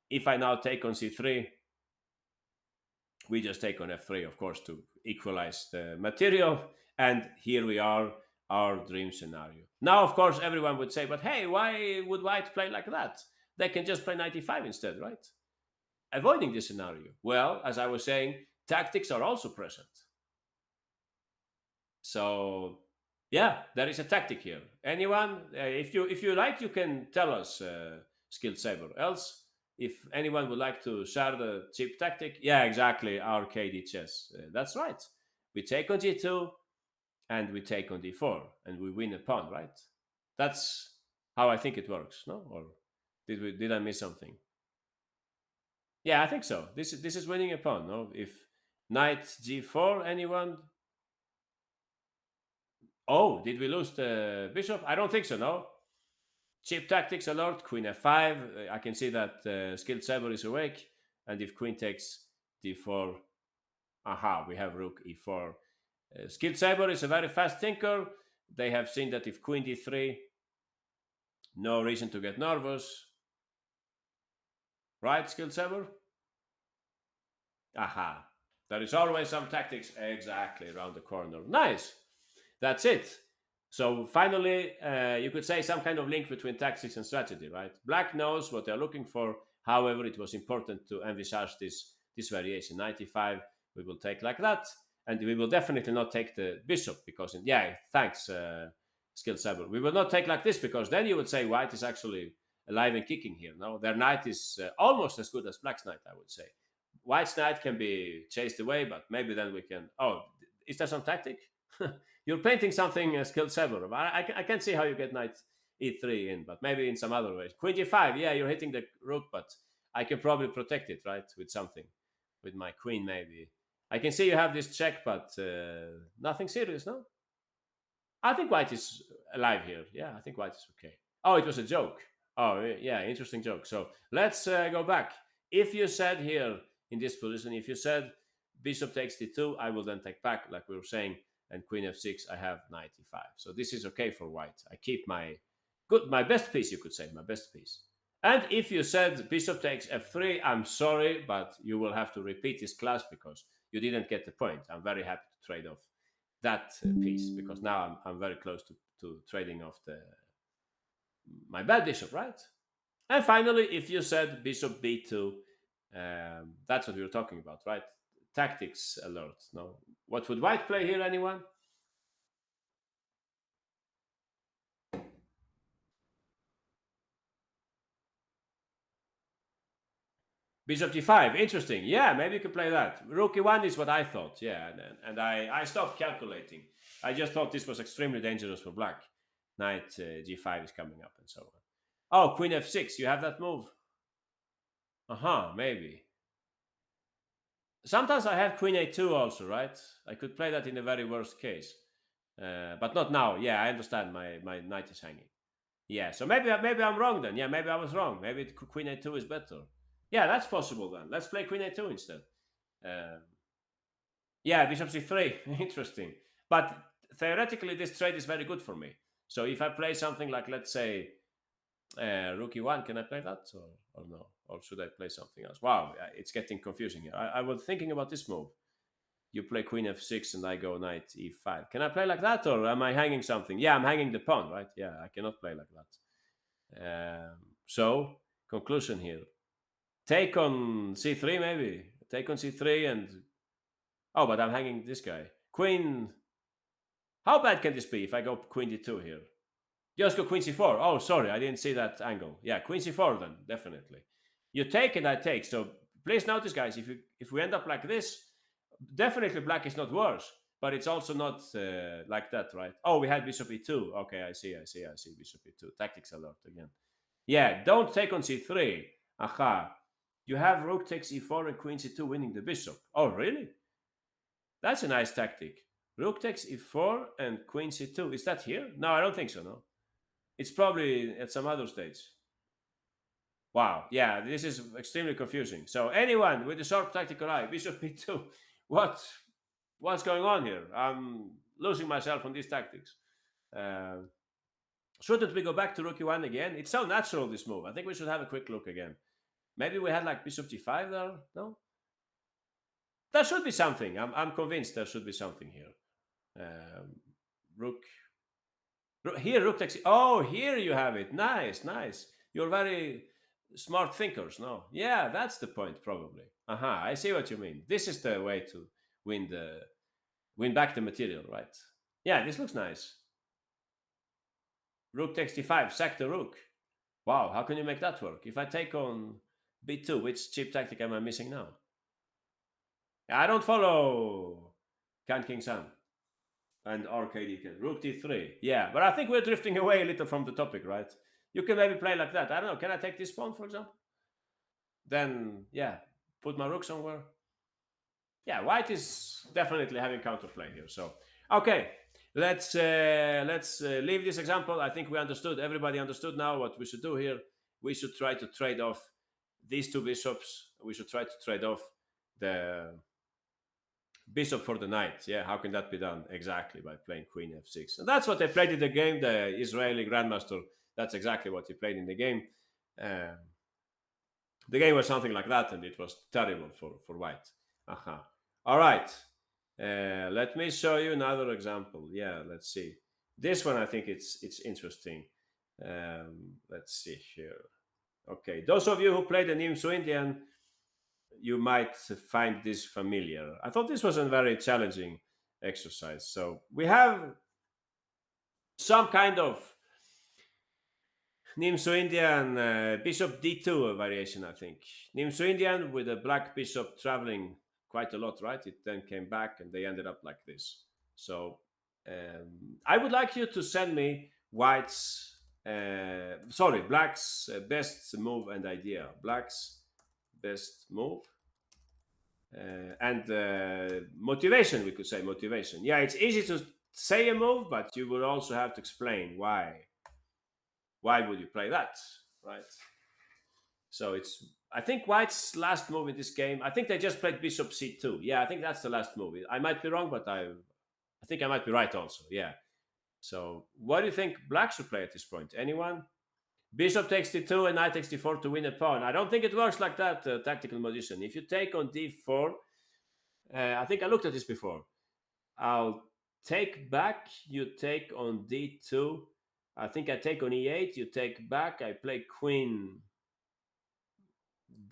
If I now take on c3, we just take on f3, of course, to equalize the material. And here we are, our dream scenario. Now, of course, everyone would say, but hey, why would white play like that? They can just play 95 instead, right? Avoiding this scenario. Well, as I was saying, tactics are also present. So yeah, there is a tactic here. Anyone, if you like, you can tell us, Skilled Saber. Else, if anyone would like to share the cheap tactic, yeah, exactly, arcade chess. That's right. We take on g2 and we take on d4 and we win a pawn, right? That's how I think it works, no? Or did I miss something? Yeah, I think so. This is winning a pawn, no? If knight g4, anyone? Oh, did we lose the bishop? I don't think so, no? Cheap tactics alert, queen f5. I can see that skilled saber is awake. And if queen takes d4, aha, we have rook e4. Skilled saber is a very fast thinker. They have seen that if queen d3, no reason to get nervous. Right, skilled saber? Aha. There is always some tactics exactly around the corner. Nice. That's it. So finally, you could say some kind of link between tactics and strategy, right? Black knows what they're looking for. However, it was important to envisage this variation. 95, we will take like that, and we will definitely not take the bishop because, yeah, thanks, skilled saber. We will not take like this because then you would say white is actually alive and kicking here. No, their knight is almost as good as black's knight, I would say. White's knight can be chased away, but maybe then we can. Oh, is there some tactic? You're painting something skilled saber. I can't see how you get knight e3 in, but maybe in some other ways. Queen g5, yeah, you're hitting the rook, but I can probably protect it, right, with something, with my queen maybe. I can see you have this check, but nothing serious, no? I think white is alive here. Yeah, I think white is okay. Oh, it was a joke. Oh, yeah, interesting joke. So let's go back. If you said here in this position, if you said bishop takes d2, I will then take back, like we were saying, and queen f6, I have knight e5. So this is okay for white. I keep my best piece, you could say, my best piece. And if you said bishop takes f3, I'm sorry, but you will have to repeat this class because you didn't get the point. I'm very happy to trade off that piece because now I'm very close to trading off my bad bishop, right? And finally, if you said bishop b2, that's what we were talking about, right? Tactics alert. No, what would white play here? Anyone? Bishop g5. Interesting. Yeah, maybe you could play that. Rook e1 is what I thought. Yeah, and I stopped calculating. I just thought this was extremely dangerous for black. Knight g5 is coming up and so on. Oh, queen f6. You have that move. Maybe. Sometimes I have queen a2 also, right? I could play that in the very worst case, but not now. Yeah, I understand. My knight is hanging. Yeah, so maybe I'm wrong then. Yeah, maybe I was wrong. Maybe queen a2 is better. Yeah, that's possible then. Let's play queen a2 instead. Uh, yeah, bishop c3. Interesting. But theoretically, this trade is very good for me. So if I play something like, let's say, rook e1, can I play that or no? Or should I play something else? Wow, it's getting confusing here. I was thinking about this move. You play queen f6 and I go knight e5. Can I play like that or am I hanging something? Yeah, I'm hanging the pawn, right? Yeah, I cannot play like that. So, conclusion here. Take on c3 maybe. Take on c3 and... Oh, but I'm hanging this guy. Queen... How bad can this be if I go queen d2 here? Just go queen c4. Oh, sorry, I didn't see that angle. Yeah, queen c4 then, definitely. You take and I take. So please notice, guys, if we end up like this, definitely black is not worse, but it's also not like that, right? Oh, we had bishop e2. Okay, I see bishop e2. Tactics alert again. Yeah, don't take on c3. Aha. You have rook takes e4 and queen c2 winning the bishop. Oh, really? That's a nice tactic. Rook takes e4 and queen c2. Is that here? No, I don't think so, no. It's probably at some other stage. Wow, yeah, this is extremely confusing. So anyone with a sharp tactical eye, bishop b2, what what's going on here? I'm losing myself on these tactics. Uh, shouldn't we go back to rook e1 again? It's so natural, this move. I think we should have a quick look again. Maybe we had like bishop g5 there, no? There should be something. I'm convinced there should be something here. Rook here, rook takes. Oh, here you have it. Nice, nice. You're very smart thinkers. No, yeah, that's the point, probably. I see what you mean. This is the way to win back the material, right? Yeah, this looks nice. Rook takes d5, sack the rook. Wow, how can you make that work? If I take on b2, which cheap tactic am I missing now? I don't follow Can King Sun and RKD can. Rook d3. Yeah, but I think we're drifting away a little from the topic, right? You can maybe play like that. I don't know. Can I take this pawn, for example? Then, yeah, put my rook somewhere. Yeah, white is definitely having counterplay here. So, okay. Let's leave this example. I think we understood. Everybody understood now what we should do here. We should try to trade off these two bishops. We should try to trade off the bishop for the knight. Yeah, how can that be done? Exactly by playing queen f6, and that's what they played in the game. The Israeli grandmaster. That's exactly what he played in the game. Uh, the game was something like that, and it was terrible for white. Uh-huh. All right. Let me show you another example. Yeah, let's see. This one, I think it's interesting. Let's see here. Okay, those of you who played the Nimso Indian, you might find this familiar. I thought this was a very challenging exercise. So we have some kind of Nimso Indian bishop d2 variation, I think. Nimso Indian with a black bishop traveling quite a lot, right? It then came back and they ended up like this. So I would like you to send me black's best move and idea. Black's best move and motivation, we could say motivation. Yeah, it's easy to say a move, but you will also have to explain why. Why would you play that, right? So it's, I think white's last move in this game. I think they just played bishop c2. Yeah, I think that's the last move. I might be wrong, but I think I might be right also. Yeah. So what do you think black should play at this point? Anyone? Bishop takes d2 and knight takes d4 to win a pawn. I don't think it works like that, tactical magician. If you take on d4, I think I looked at this before. I'll take back, you take on d2. I think I take on e8, you take back, I play queen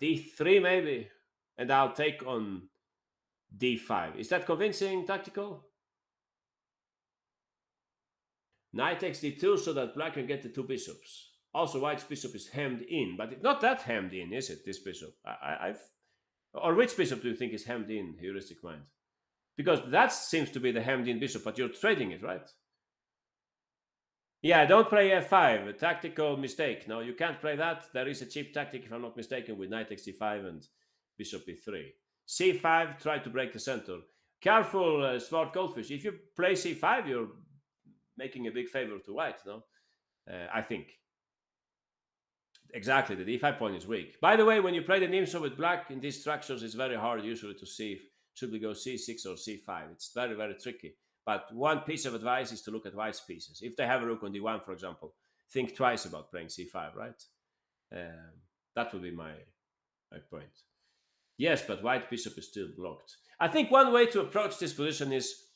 d3 maybe, and I'll take on d5. Is that convincing, tactical? Knight takes d2 so that black can get the two bishops. Also, white's bishop is hemmed in, but it's not that hemmed in, is it, this bishop? Or which bishop do you think is hemmed in, heuristic mind? Because that seems to be the hemmed in bishop, but you're trading it, right? Yeah, don't play f5, a tactical mistake. No, you can't play that. There is a cheap tactic, if I'm not mistaken, with knight takes d5 and bishop e3. c5, try to break the center. Careful, smart goldfish. If you play c5, you're making a big favor to white, no? I think. Exactly, the d5 pawn is weak. By the way, when you play the Nimzo with black in these structures, it's very hard usually to see if should we go c6 or c5. It's very, very tricky. But one piece of advice is to look at white's pieces. If they have a rook on d1, for example, think twice about playing c5, right? That would be my point. Yes, but white bishop is still blocked. I think one way to approach this position is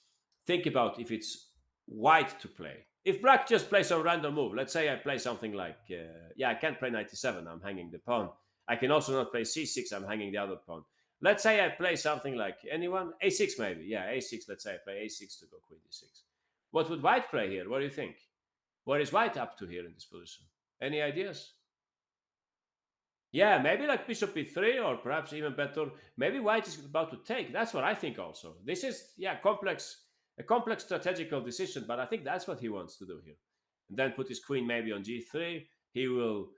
think about if it's white to play. If black just plays a random move, let's say I play something like, I can't play 97, I'm hanging the pawn. I can also not play c6, I'm hanging the other pawn. Let's say I play something like anyone, a6 maybe. Yeah, a6, let's say I play a6 to go queen d6. What would white play here? What do you think? What is white up to here in this position? Any ideas? Yeah, maybe like bishop e3, or perhaps even better, maybe white is about to take. That's what I think also. This is, a complex strategical decision, but I think that's what he wants to do here. And then put his queen maybe on g3. He will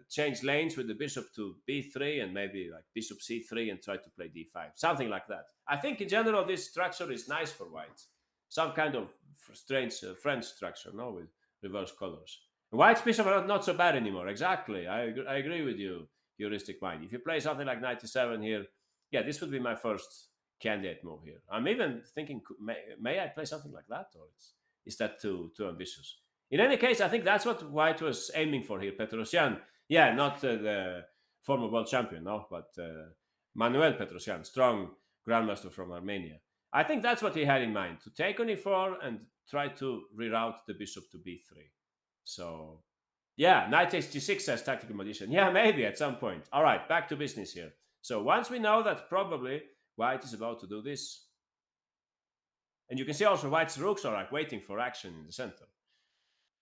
change lanes with the bishop to b3 and maybe like bishop c3 and try to play d5. Something like that. I think in general this structure is nice for white. Some kind of strange French structure, no, with reverse colors. White's bishop are not so bad anymore. Exactly. I agree with you, heuristic mind. If you play something like 97 here, yeah, this would be my first candidate move here. I'm even thinking, may I play something like that, or is that too ambitious? In any case, I think that's what white was aiming for here, Petrosyan. Yeah, not the former world champion, no, but Manuel Petrosyan, strong grandmaster from Armenia. I think that's what he had in mind, to take on e4 and try to reroute the bishop to b3. So, yeah, knight takes g6 says tactical magician. Yeah, maybe at some point. All right, back to business here. So once we know that probably white is about to do this, and you can see also white's rooks are like waiting for action in the center.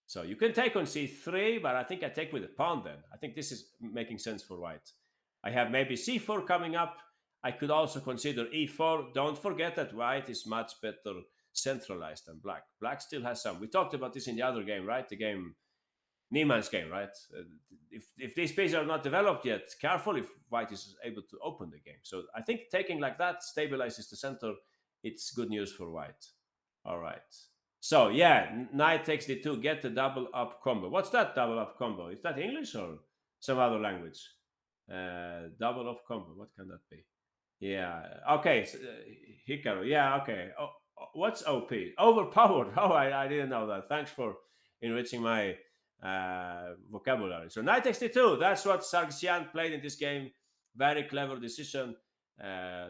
So you can take on c3, but I think I take with a pawn then. I think this is making sense for white. I have maybe c4 coming up. I could also consider e4. Don't forget that white is much better centralized than black. Black still has some. We talked about this in the other game, right? The game, Niemann's game, right? If these pieces are not developed yet, careful if white is able to open the game. So I think taking like that stabilizes the center. It's good news for white. All right. So yeah, knight takes d2, get the double up combo. What's that double up combo? Is that English or some other language? Double up combo. What can that be? Yeah. Okay. So, Hikaru. Yeah. Okay. What's OP? Overpowered. Oh, I didn't know that. Thanks for enriching my vocabulary. So knight takes d2. That's what Sargsyan played in this game. Very clever decision.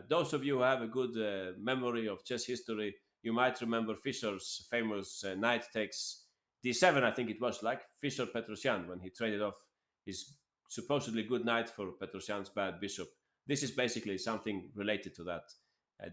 Those of you who have a good memory of chess history, you might remember Fischer's famous knight takes d7. I think it was like Fischer Petrosyan when he traded off his supposedly good knight for Petrosyan's bad bishop. This is basically something related to that.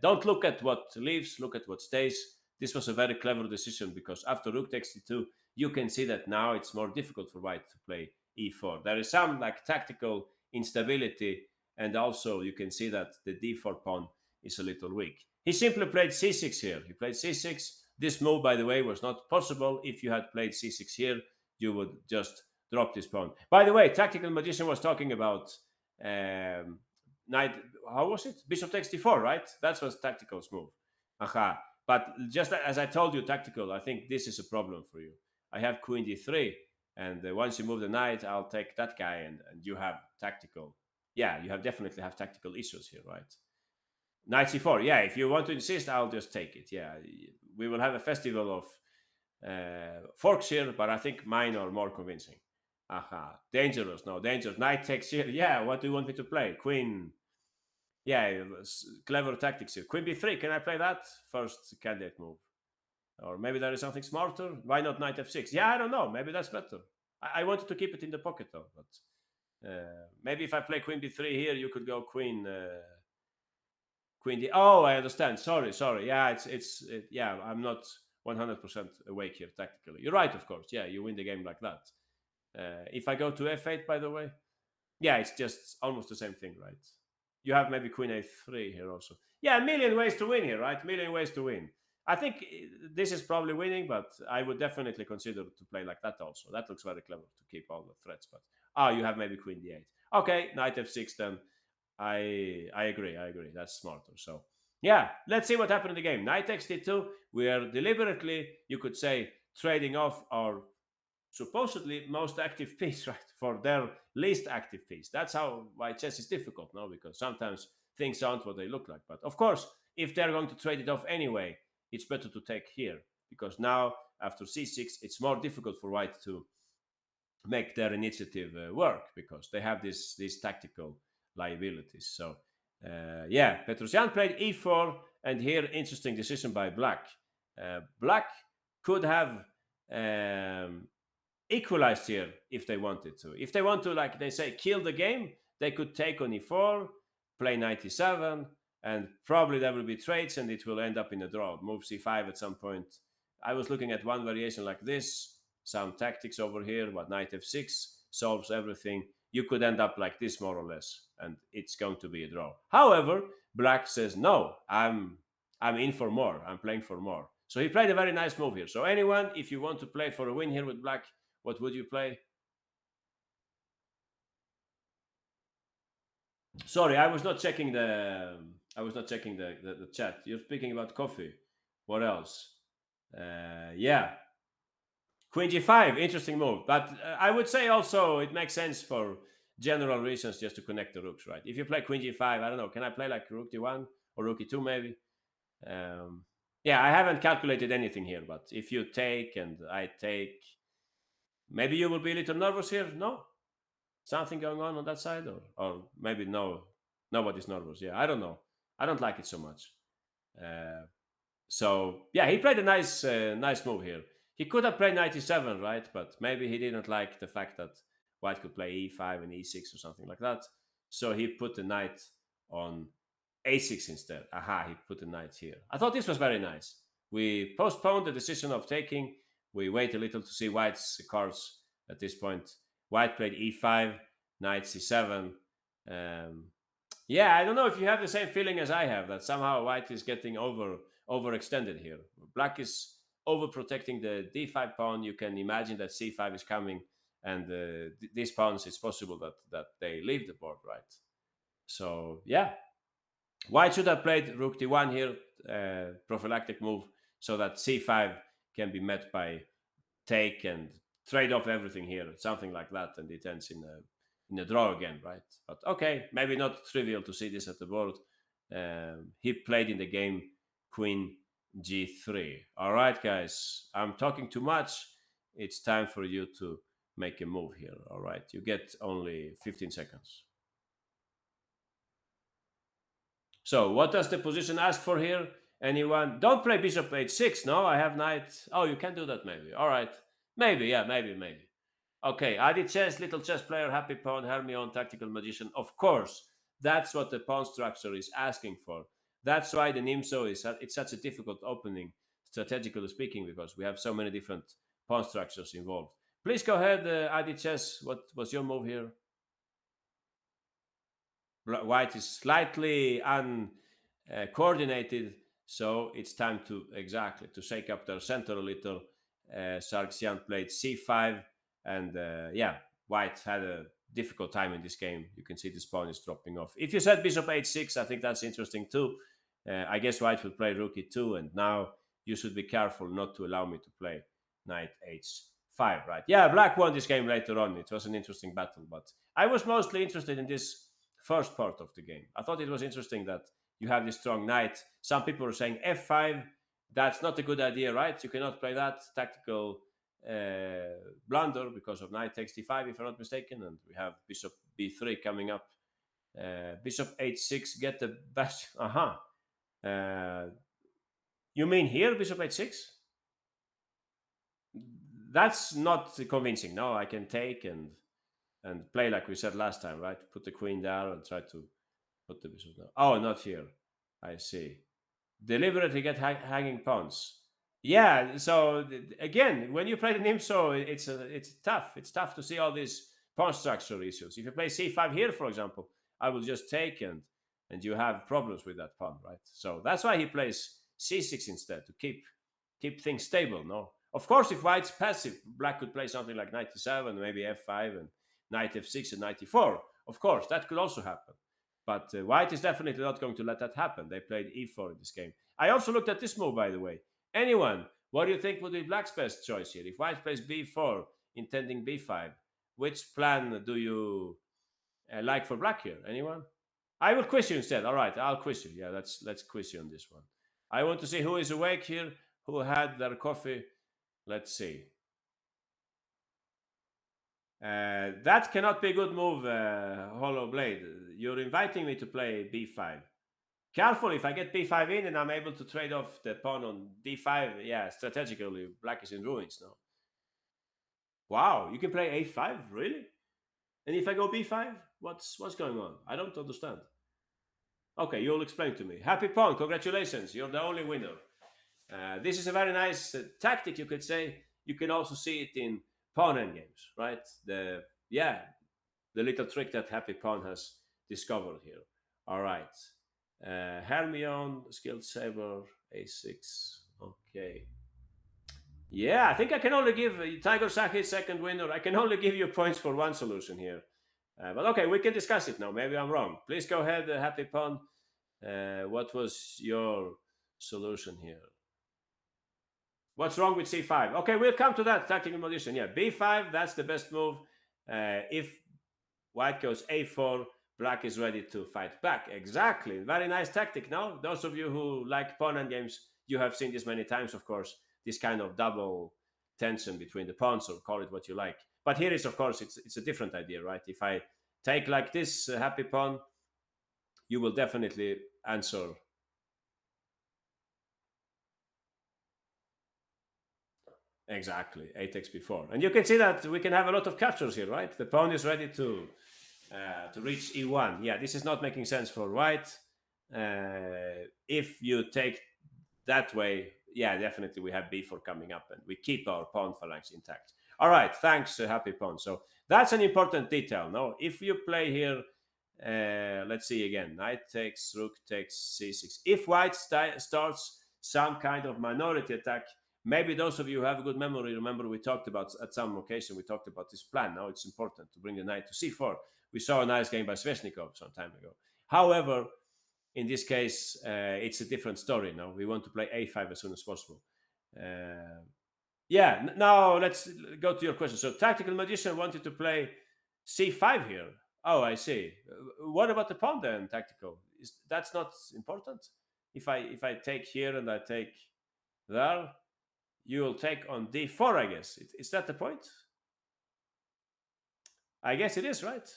Don't look at what leaves, look at what stays. This was a very clever decision because after rook takes d2, you can see that now it's more difficult for white to play e4. There is some like tactical instability, and also you can see that the d4 pawn is a little weak. He simply played c6 here. He played c6. This move, by the way, was not possible. If you had played c6 here, you would just drop this pawn. By the way, Tactical Magician was talking about um, knight. How was it? Bishop takes d4, right? That was Tactical's move. Aha. But just as I told you, Tactical, I think this is a problem for you. I have queen d3, and once you move the knight, I'll take that guy, and you have Tactical. Yeah, you have definitely have tactical issues here, right? Knight c4. Yeah, if you want to insist, I'll just take it. Yeah, we will have a festival of forks here, but I think mine are more convincing. Aha, dangerous. No, dangerous. Knight takes here. Yeah, what do you want me to play? Queen. Yeah, it was clever tactics here. Queen b3. Can I play that? First candidate move. Or maybe there is something smarter. Why not knight f6? Yeah, I don't know. Maybe that's better. I wanted to keep it in the pocket though, but maybe if I play queen b3 here, you could go queen. Queen D. Oh, I understand. Sorry. Yeah, yeah. I'm not 100% awake here tactically. You're right, of course. Yeah, you win the game like that. If I go to f8, by the way, yeah, it's just almost the same thing, right? You have maybe queen a3 here also. Yeah, a million ways to win here, right? A million ways to win. I think this is probably winning, but I would definitely consider to play like that also. That looks very clever to keep all the threats. But you have maybe queen d8. Okay, knight f6 then. I agree. I agree. That's smarter. So yeah, let's see what happened in the game. Knight takes d2. We are deliberately, you could say, trading off our supposedly most active piece, right, for their least active piece. That's how why chess is difficult, no? Because sometimes things aren't what they look like. But of course, if they're going to trade it off anyway, it's better to take here because now after c6, it's more difficult for white to make their initiative work because they have these tactical liabilities. So yeah, Petrosyan played e4, and here interesting decision by Black. Black could have equalized here if they wanted to. If they want to, like they say, kill the game, they could take on e4, play 97, and probably there will be trades, and it will end up in a draw. Move c5 at some point. I was looking at one variation like this, some tactics over here, but knight f6 solves everything. You could end up like this more or less, and it's going to be a draw. However, Black says no, I'm in for more. I'm playing for more. So he played a very nice move here. So anyone, if you want to play for a win here with Black, what would you play? Sorry, I was not checking the. I was not checking the chat. You're speaking about coffee. What else? Yeah, Queen g5, interesting move. But I would say also it makes sense for general reasons just to connect the rooks, right? If you play Queen g5, I don't know, can I play like Rook d1 or Rook e2 maybe? Um, yeah, I haven't calculated anything here, but if you take and I take, maybe you will be a little nervous here, no? Something going on that side, or maybe no, nobody's nervous. Yeah, I don't know. I don't like it so much. Uh, so yeah, he played a nice move here. He could have played 97, right? But maybe he didn't like the fact that white could play e5 and e6 or something like that. So he put the knight on a6 instead. Aha, he put the knight here. I thought this was very nice. We postponed the decision of taking. We wait a little to see white's cards at this point. White played e5, knight c7. Um, yeah, I don't know if you have the same feeling as I have that somehow white is getting overextended here. Black is overprotecting the d5 pawn. You can imagine that c5 is coming, and these pawns, it's possible that they leave the board, right? So yeah, white should have played rook d1 here, prophylactic move, so that c5 can be met by take and trade off everything here, something like that, and it ends in a draw again, right? But okay, maybe not trivial to see this at the board. He played in the game Queen G3. All right, guys, I'm talking too much. It's time for you to make a move here. All right, you get only 15 seconds. So, what does the position ask for here? Anyone? Don't play bishop h6. No, I have knight. Oh, you can do that maybe. All right. Maybe, yeah, maybe. Okay, Adi Chess, little chess player, happy pawn, Hermione, tactical magician. Of course, that's what the pawn structure is asking for. That's why the Nimso is it's such a difficult opening, strategically speaking, because we have so many different pawn structures involved. Please go ahead, Adi Chess. What was your move here? White is slightly uncoordinated, so it's time to exactly to shake up their center a little. Sargsyan played c5, and yeah, White had a difficult time in this game. You can see this pawn is dropping off. If you said bishop h6, I think that's interesting too. I guess White will play rook e2, and now you should be careful not to allow me to play knight h5, right? Yeah, Black won this game later on. It was an interesting battle, but I was mostly interested in this first part of the game. I thought it was interesting that you have this strong knight. Some people are saying f5. That's not a good idea, right? You cannot play that tactical blunder because of knight takes d5, if I'm not mistaken, and we have bishop b3 coming up. Bishop h6, get the best. You mean here, bishop h6? That's not convincing. No, I can take and play like we said last time, right? Put the queen there and try to put the bishop there. Oh, not here. I see. Deliberately get hanging pawns. Yeah. So again, when you play the Nimso, it's tough. It's tough to see all these pawn structure issues. If you play c5 here, for example, I will just take and you have problems with that pawn, right? So that's why he plays c6 instead to keep things stable. No, of course, if White's passive, Black could play something like knight e7, maybe f5, and knight f6 and knight e4. Of course, that could also happen. But White is definitely not going to let that happen. They played e4 in this game. I also looked at this move, by the way. Anyone, what do you think would be Black's best choice here? If White plays b4, intending b5, which plan do you like for Black here? Anyone? I will quiz you instead. All right, I'll quiz you. Yeah, let's quiz you on this one. I want to see who is awake here, who had their coffee. Let's see. That cannot be a good move, Hollow Blade. You're inviting me to play b5. Careful, if I get b5 in and I'm able to trade off the pawn on d5, yeah, strategically, Black is in ruins now. Wow, you can play a5? Really? And if I go b5, what's going on? I don't understand. Okay, you'll explain to me. Happy pawn, congratulations, you're the only winner. This is a very nice tactic, you could say. You can also see it in pawn endgames, right? The little trick that Happy Pawn has discovered here. All right. Hermione, skilled saber, a6. Okay. Yeah, I think I can only give Tiger Saki second winner. I can only give you points for one solution here. But okay, we can discuss it now. Maybe I'm wrong. Please go ahead, Happy Pawn. What was your solution here? What's wrong with c5? Okay, we'll come to that tactical magician. Yeah, b5, that's the best move. If White goes a4, Black is ready to fight back. Exactly. Very nice tactic, no? Those of you who like pawn endgames, you have seen this many times, of course, this kind of double tension between the pawns, or call it what you like. But here is, of course, it's a different idea, right? If I take like this, Happy Pawn, you will definitely answer. Exactly, 8 takes b4. And you can see that we can have a lot of captures here, right? The pawn is ready to reach e1. Yeah, this is not making sense for White. If you take that way, yeah, definitely we have b4 coming up and we keep our pawn phalanx intact. All right, thanks, Happy Pawn. So that's an important detail. No, if you play here, let's see again, knight takes, rook takes c6. If White starts some kind of minority attack, maybe those of you who have a good memory remember we talked about at some occasion, we talked about this plan. Now it's important to bring the knight to c4. We saw a nice game by Sveshnikov some time ago. However, in this case, it's a different story now. We want to play a5 as soon as possible. Uh, yeah, now let's go to your question. So, tactical magician wanted to play c5 here. Oh, I see. What about the pawn then? Tactical is that's not important. If I take here and I take there, you will take on d4. I guess is that the point? I guess it is, right?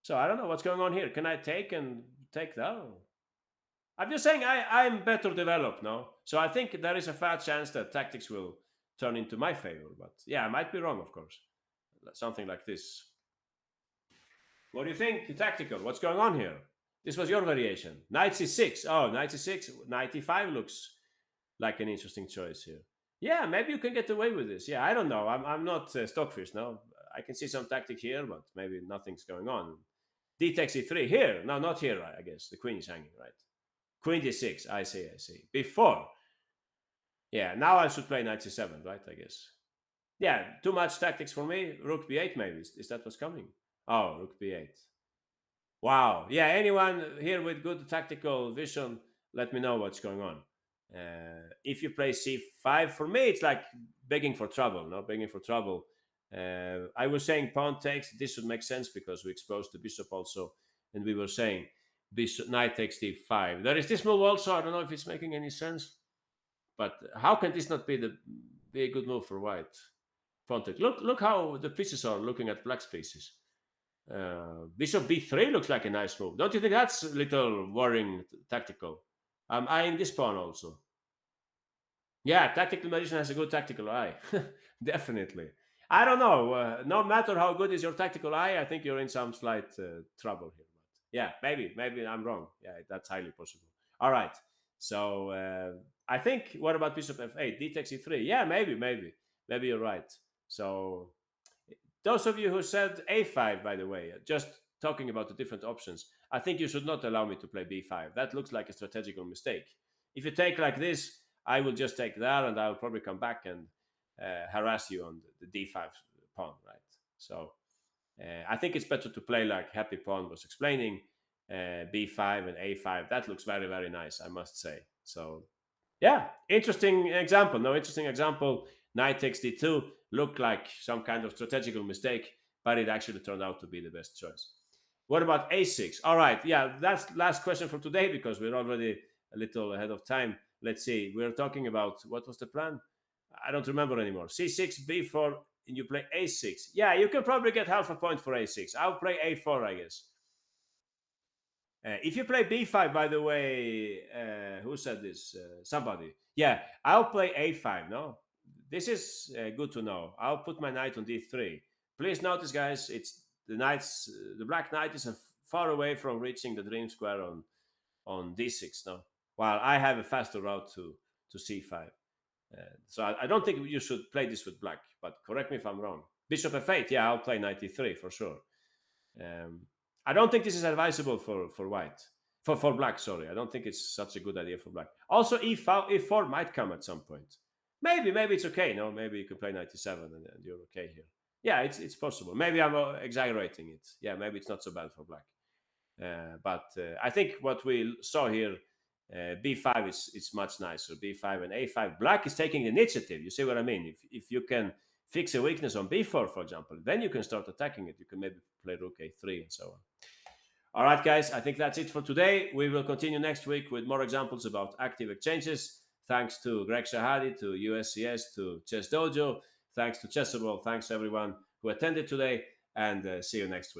So I don't know what's going on here. Can I take and take that? I'm just saying I'm better developed now. So I think there is a fair chance that tactics will turn into my favor. But yeah, I might be wrong, of course. Something like this. What do you think? Tactical. What's going on here? This was your variation. Knight c6. Oh, knight c6. Knight e5 looks like an interesting choice here. Yeah, maybe you can get away with this. Yeah, I don't know. I'm not stockfish now. I can see some tactic here, but maybe nothing's going on. D takes e3 here. No, not here, I guess. The queen is hanging, right? Queen d6. I see, I see. Before. Yeah, now I should play knight c7, right? I guess. Yeah, too much tactics for me. Rook b8, maybe. Is that what's coming? Oh, rook b8. Wow. Yeah, anyone here with good tactical vision, let me know what's going on. If you play c5, for me, it's like begging for trouble, no? Begging for trouble. I was saying pawn takes. This would make sense because we exposed the bishop also. And we were saying bishop, knight takes d5. There is this move also. I don't know if it's making any sense. But how can this not be a good move for white? Pawn take. Look how the pieces are looking at black's pieces. Bishop b3 looks like a nice move. Don't you think that's a little worrying tactical? I'm eyeing this pawn also. Yeah, tactical magician has a good tactical eye. Definitely. I don't know. No matter how good is your tactical eye, I think you're in some slight trouble here. But yeah, maybe I'm wrong. Yeah, that's highly possible. All right. So I think. What about bishop f8? D takes e3. Yeah, maybe you're right. So those of you who said a5, by the way, just talking about the different options, I think you should not allow me to play b5. That looks like a strategical mistake. If you take like this, I will just take that and I'll probably come back and harass you on the d5 pawn, right? So I think it's better to play like Happy Pawn was explaining, b5 and a5. That looks very, very nice, I must say. So yeah, interesting example. No, interesting example. Knight takes d2 looked like some kind of strategical mistake, but it actually turned out to be the best choice. What about a6? All right, yeah, that's last question for today because we're already a little ahead of time. Let's see. We're talking about what was the plan? I don't remember anymore. C6, b4, and you play a6. Yeah, you can probably get half a point for a6. I'll play a4, I guess. If you play b5, by the way, who said this? Somebody. Yeah, I'll play a5. No, this is good to know. I'll put my knight on d3. Please notice, guys, it's the knights. The black knight is far away from reaching the dream square on d6. No, while I have a faster route to c5. So I don't think you should play this with black. But correct me if I'm wrong. Bishop f8. Yeah, I'll play knight d3 for sure. Um, I don't think this is advisable for white. For black, sorry. I don't think it's such a good idea for black. Also, e4 might come at some point. Maybe it's okay. No, maybe you can play 97 and you're okay here. Yeah, it's possible. Maybe I'm exaggerating it. Yeah, maybe it's not so bad for black. But I think what we saw here, b5 is much nicer. b5 and a5. Black is taking the initiative. You see what I mean? If you can fix a weakness on b4, for example, then you can start attacking it. You can maybe play rook a3 and so on. All right, guys, I think that's it for today. We will continue next week with more examples about active exchanges. Thanks to Greg Shahadi, to USCS, to Chess Dojo. Thanks to Chessable. Thanks everyone who attended today, and see you next week.